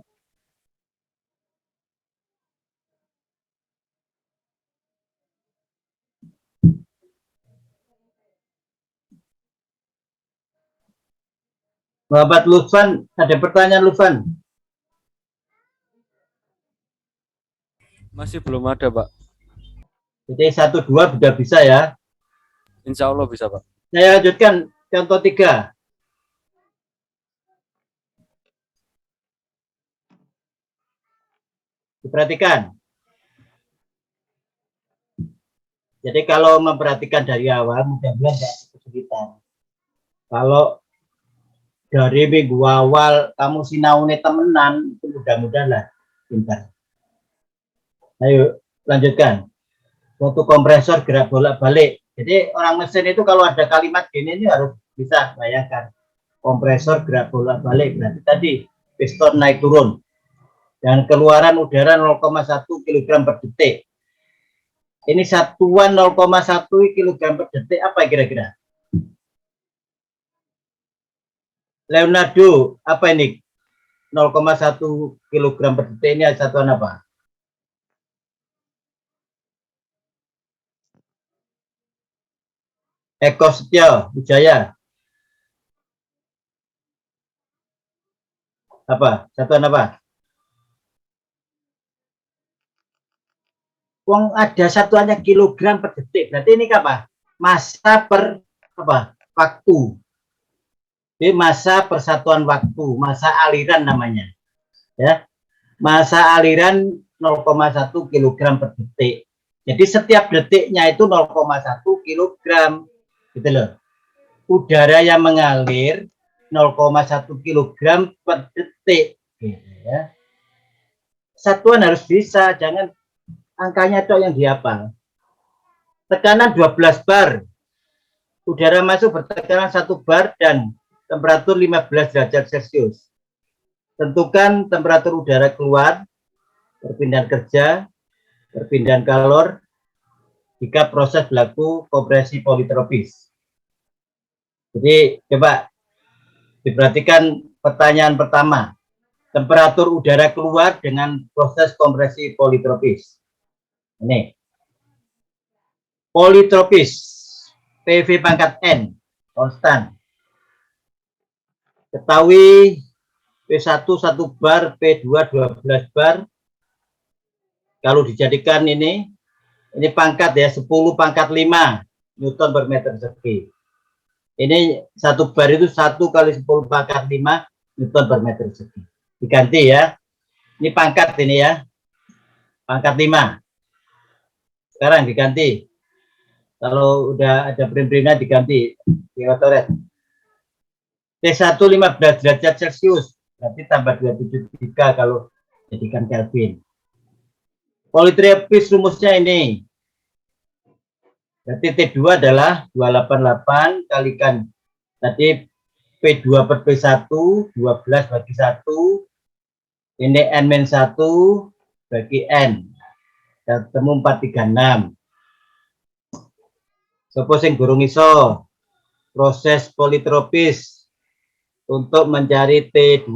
Bapak Lufan, ada pertanyaan Lufan? Masih belum ada, Pak. Jadi 1-2 sudah bisa ya. Insya Allah bisa, Pak. Saya lanjutkan contoh 3. Diperhatikan. Jadi kalau memperhatikan dari awal, mudah-mudahan tidak kesulitan. Kalau dari minggu awal kamu sinaune temenan, itu mudah-mudahan lah pintar. Ayo lanjutkan. Untuk kompresor gerak bolak-balik. Jadi orang mesin itu kalau ada kalimat gini ini harus bisa bayangkan. Kompresor gerak bolak-balik. Berarti tadi piston naik turun. Dan keluaran udara 0,1 kg per detik. Ini satuan 0,1 kg per detik apa kira-kira? Leonardo, apa ini? 0,1 kg per detik ini satuan apa? Eko Setio Wijaya. Apa? Satuan apa? Wong ada satuannya kilogram per detik. Berarti ini apa? Massa per apa? Waktu. Jadi massa persatuan waktu, massa aliran namanya. Ya. Massa aliran 0,1 kg per detik. Jadi setiap detiknya itu 0,1 kg. Gitu loh. Udara yang mengalir 0,1 kg per detik. Gitu ya. Satuan harus bisa, jangan angkanya itu yang dihafal. Tekanan 12 bar. Udara masuk bertekanan 1 bar dan temperatur 15 derajat Celcius. Tentukan temperatur udara keluar, perpindahan kerja, perpindahan kalor, jika proses berlaku kompresi politropis. Jadi coba diperhatikan pertanyaan pertama. temperatur udara keluar dengan proses kompresi politropis. Ini politropis, PV pangkat N, konstan. Ketahui P1 1 bar, P2 12 bar. Kalau dijadikan ini pangkat ya, 10 pangkat 5 Newton per meter persegi. Ini 1 bar itu 1 kali 10 pangkat 5 Newton per meter persegi. Diganti ya. Ini pangkat ini ya. Pangkat 5. Sekarang diganti. Kalau udah ada prim-primnya diganti. Kilotoret. T1 15 derajat Celcius. Berarti tambah 273 kalau jadikan Kelvin. Politropis rumusnya ini. Berarti T2 adalah 288 kalikan tadi P2 per P1, 12 bagi 1. Ini N-1 bagi N. Ketemu 436. Sopo sing gurung iso proses politropis untuk mencari T2.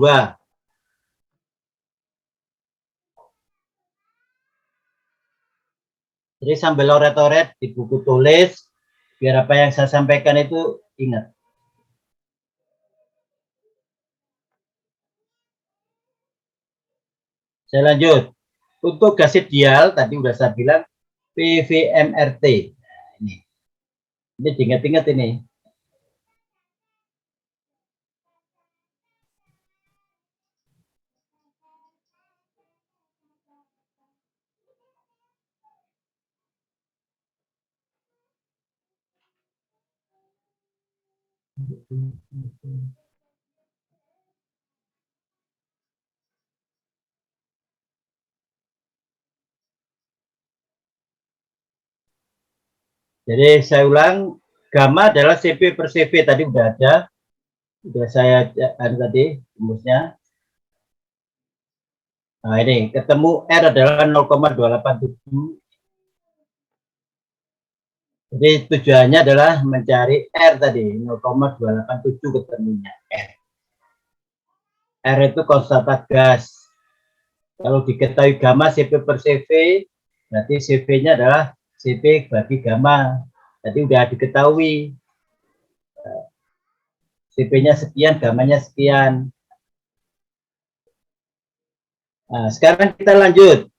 Jadi sambil oret-oret di buku tulis, biar apa yang saya sampaikan itu ingat. Saya lanjut. Untuk gas ideal, tadi udah saya bilang, PVMRT. Nah, ini diingat-ingat ini. Jadi saya ulang, gamma adalah CP per CV tadi udah ada, udah saya tadi rumusnya. Nah ini ketemu R adalah 0,287. Jadi tujuannya adalah mencari R tadi 0,287 ketemunya R. R itu konstanta gas. Kalau diketahui gamma CP per CV, berarti CV-nya adalah CP bagi gamma. Tadi udah diketahui. CP-nya sekian, gamanya sekian. Nah, sekarang kita lanjut.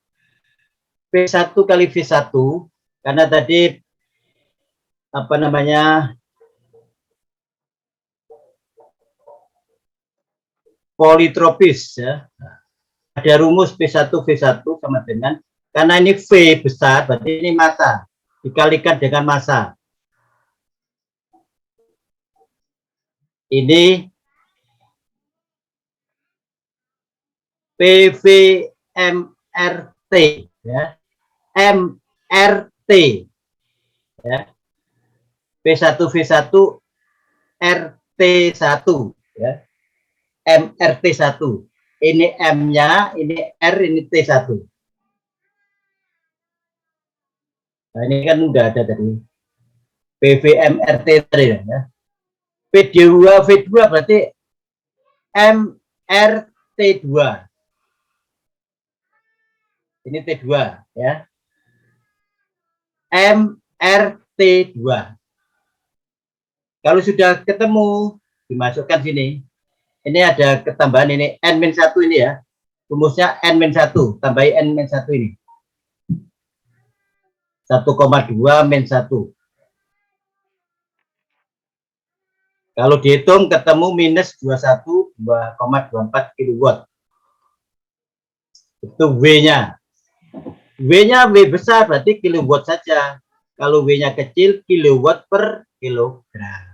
P1 kali V1, karena tadi apa namanya politropis ya. Ada rumus P1 V1 sama dengan, karena ini V besar, berarti ini massa dikalikan dengan massa. Ini PVMRT ya, MRT ya, P1 V1 RT1 ya, MRT1. Ini M-nya, ini R, ini T1. Nah, ini kan udah ada tadi. PVMRT tadi ya. P2 V2 berarti MRT2. Ini T2 ya. MRT2. Kalau sudah ketemu, dimasukkan sini. Ini ada ketambahan ini N-1 ini ya. Rumusnya N-1, tambahi N-1 ini. 1,2 min 1. Kalau dihitung ketemu minus 21 2,24 kW. Itu W-nya. W-nya W besar berarti kilowatt saja. Kalau W-nya kecil kilowatt per kilogram.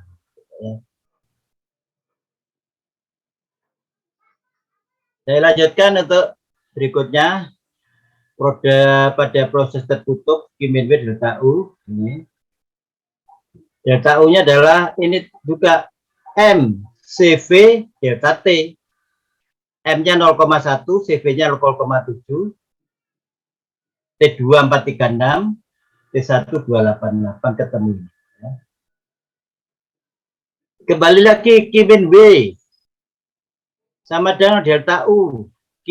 Saya lanjutkan untuk berikutnya. Pada proses tertutup Q-W delta U. Ini. Delta U-nya adalah ini juga M CV delta T. M-nya 0,1, CV-nya 0,7. T2 436, T1 288 ketemu. Ya. Kembali lagi Q-W sama dengan delta U. Q,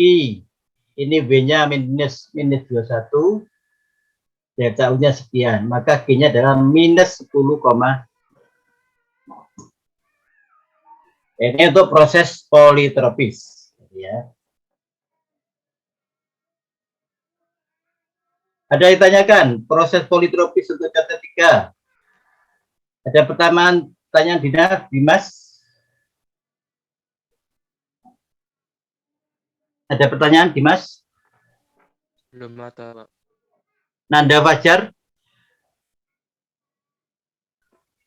ini W-nya minus 21, delta U-nya sekian, maka Q-nya adalah minus 10, ini untuk proses politropis. Ya. Ada yang ditanyakan proses politropis untuk contoh 3. Ada pertanyaan Dimas? Ada pertanyaan Dimas? Belum ada, Pak. Nanda Fajar?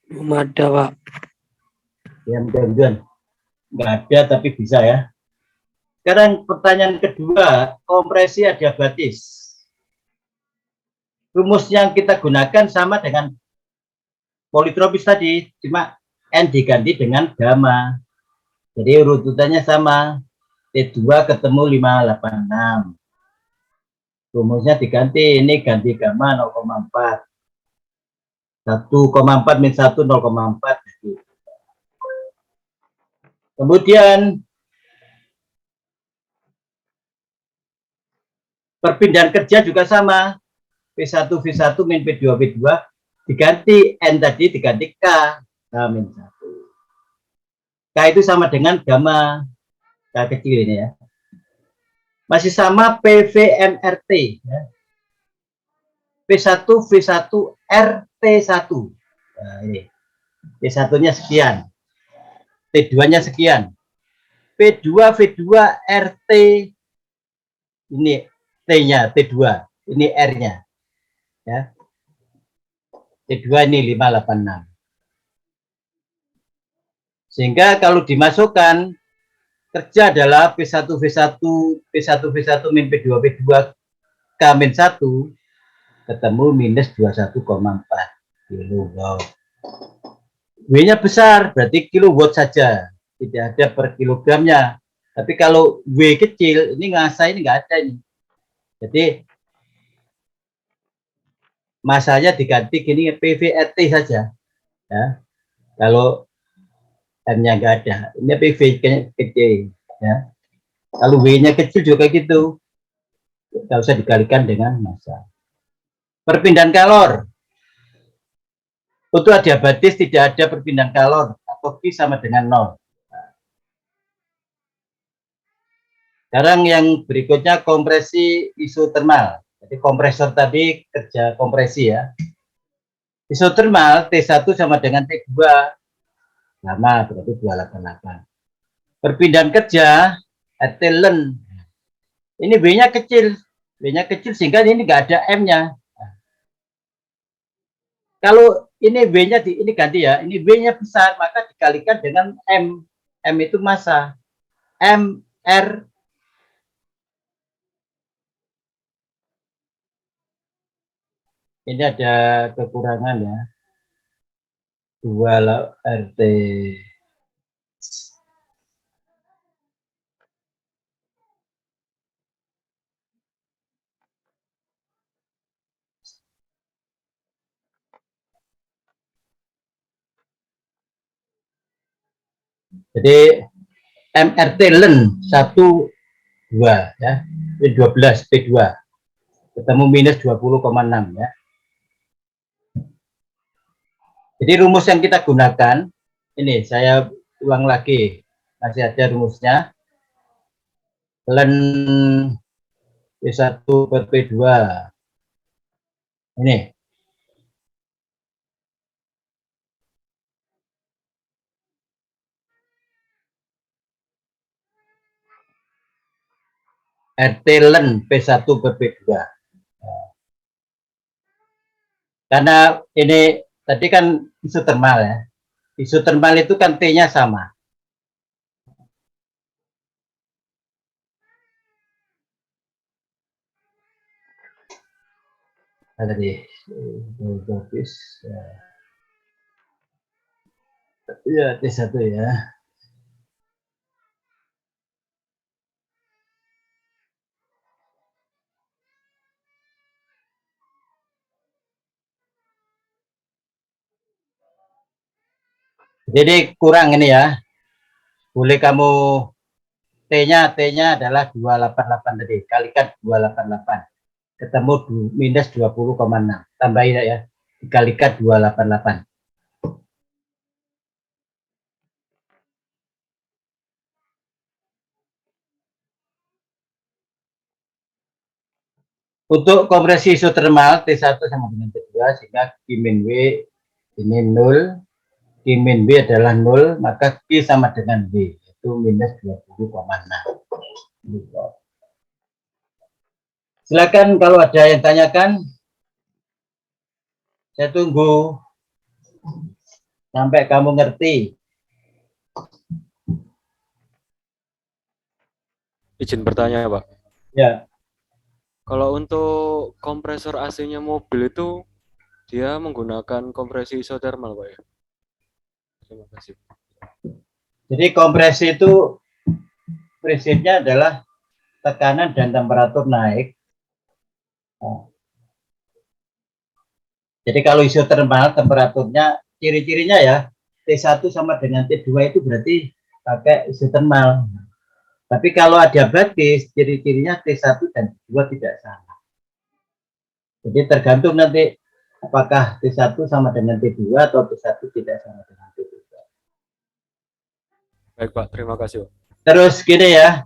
Belum ada, Pak. Ya, mudah-mudahan nggak ada, tapi bisa ya. Sekarang pertanyaan kedua, kompresi adiabatis. Rumus yang kita gunakan sama dengan politropis tadi, cuma N diganti dengan gamma. Jadi urutannya sama. T2 ketemu 586. Rumusnya diganti, ini ganti gamma 0,4. 1,4 min 1 0,4. Kemudian perpindahan kerja juga sama. P1 V1 min P2 V2 diganti N tadi diganti K min 1. K itu sama dengan gamma, K kecil ini ya. Masih sama PVMRT ya. P1 V1 RT1. Nah, ini P1-nya sekian. T2-nya sekian. P2 V2 RT, ini T-nya T2, ini R-nya. Ya. T2 ini 586. Sehingga kalau dimasukkan kerja adalah P1 V1 min P2 V2 K min 1 ketemu minus 21,4 kilowatt. W-nya besar, berarti kilowatt saja, tidak ada per kilogramnya. Tapi kalau W kecil, ini ngasah ini nggak ada ini. Jadi masanya diganti gini PVRT saja. Ya. Kalau M-nya nggak ada, ini PV kecil. Ya. Kalau W-nya kecil juga gitu, nggak usah dikalikan dengan massa. Perpindahan kalor. Untuk adiabatis tidak ada perpindahan kalor atau Q sama dengan 0. Sekarang yang berikutnya kompresi isotermal. Jadi kompresor tadi kerja kompresi ya. Isotermal T1 sama dengan T2. Sama berarti 288. Perpindahan kerja ethylene. Ini W-nya kecil. W-nya kecil sehingga ini nggak ada M-nya. Kalau ini W-nya ini ganti ya, ini W-nya besar, maka dikalikan dengan M. M itu massa. M, R, ini ada kekurangan ya. 2 RT. Jadi MRT len 1 2 ya. P12 P2 ketemu minus 20,6 ya. Jadi rumus yang kita gunakan ini saya ulang lagi, masih ada rumusnya. Len P1 per P2 ini RT len P1 per P2. Karena ini tadi kan isotermal ya. Isotermal itu kan T-nya sama. Tadi ya T1 ya. Jadi kurang ini ya. Boleh kamu T-nya adalah 288 tadi, kalikan 288. Ketemu minus 20,6. Tambahin ya, dikalikan 288. Untuk kompresi isotermal T1 sama dengan T2, sehingga Q min W ini 0, Q min W adalah 0, maka Q sama dengan W, itu minus 20,6. Silakan kalau ada yang tanyakan, saya tunggu sampai kamu ngerti. Izin bertanya, Pak. Ya, Kalau untuk kompresor AC-nya mobil itu dia menggunakan kompresi isotermal, Pak ya? Terima kasih. jadi kompresi itu prinsipnya adalah tekanan dan temperatur naik. Jadi kalau isotermal temperaturnya, ciri-cirinya ya, T1 sama dengan T2 itu berarti pakai isotermal. Tapi kalau adiabatis, ciri-cirinya T1 dan T2 tidak sama. Jadi tergantung nanti apakah T1 sama dengan T2 atau T1 tidak sama dengan T2. Baik, Pak. Terima kasih, Pak. Terus gini ya,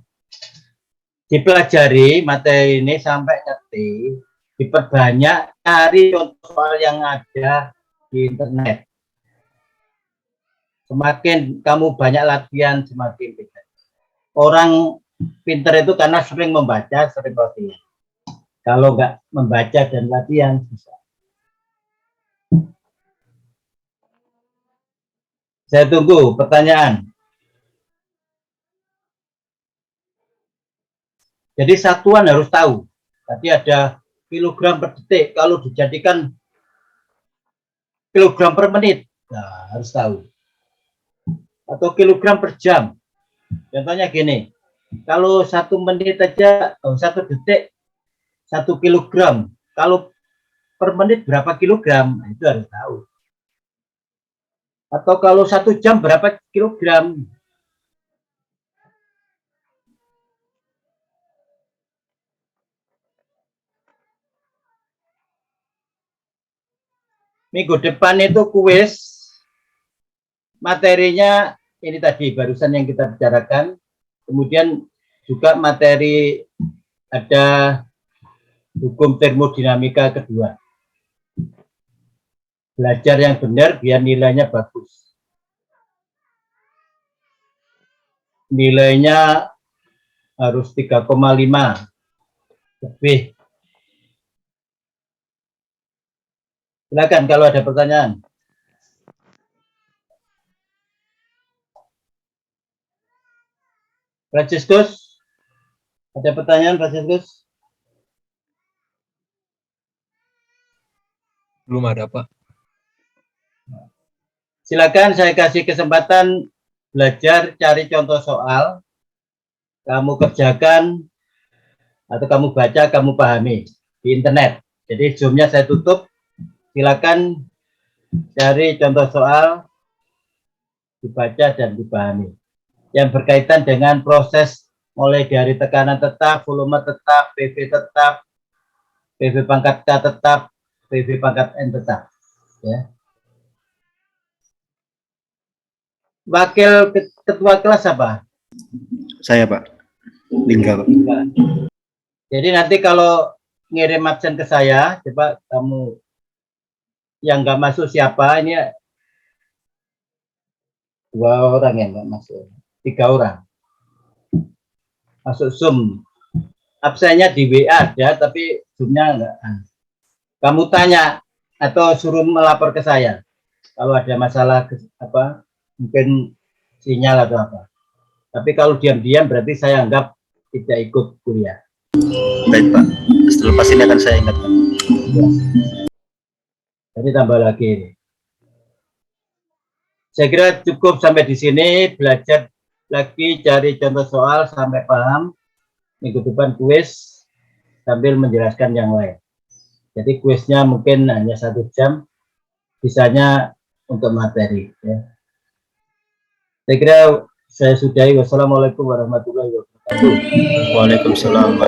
dipelajari materi ini sampai ngerti, diperbanyak, cari contoh soal yang ada di internet. Semakin kamu banyak latihan, semakin pintar. Orang pintar itu karena sering membaca, sering latihan. Kalau nggak membaca dan latihan, susah. Saya tunggu pertanyaan. Jadi satuan harus tahu. Tadi ada kilogram per detik. Kalau dijadikan kilogram per menit, nah, harus tahu. Atau kilogram per jam. Contohnya gini, kalau 1 menit aja, 1 detik, 1 kilogram. Kalau per menit berapa kilogram, nah, itu harus tahu. Atau kalau 1 jam berapa kilogram. Minggu depan itu kuis, materinya ini tadi barusan yang kita bicarakan, kemudian juga materi ada hukum termodinamika kedua. Belajar yang benar biar nilainya bagus. Nilainya harus 3,5 lebih. Silakan kalau ada pertanyaan. Franciscus, ada pertanyaan Franciscus? Belum ada, Pak. Silakan saya kasih kesempatan belajar, cari contoh soal, kamu kerjakan atau kamu baca, kamu pahami di internet. Jadi Zoom-nya saya tutup. Silakan cari contoh soal, dibaca dan dipahami. Yang berkaitan dengan proses mulai dari tekanan tetap, volume tetap, PV tetap, PV pangkat K tetap, PV pangkat N tetap. Ya. Wakil ketua kelas apa? Saya, Pak. Lingga, Pak. Jadi nanti kalau ngirim absen ke saya, coba kamu yang nggak masuk siapa, ini 2 orang yang nggak masuk, 3 orang. Masuk Zoom. Absennya di WA ada, tapi Zoom-nya enggak. Kamu tanya atau suruh melapor ke saya. Kalau ada masalah apa, mungkin sinyal atau apa. Tapi kalau diam-diam berarti saya anggap tidak ikut kuliah. Baik, Pak. Selepas ini akan saya ingatkan. Ya. Jadi tambah lagi ini. Saya kira cukup sampai di sini, belajar lagi, cari contoh soal sampai paham. Minggu depan kuis sambil menjelaskan yang lain. Jadi kuisnya mungkin hanya 1 jam, sisanya untuk materi. Ya. Saya kira saya sudahi. Wassalamualaikum warahmatullahi wabarakatuh. Waalaikumsalam.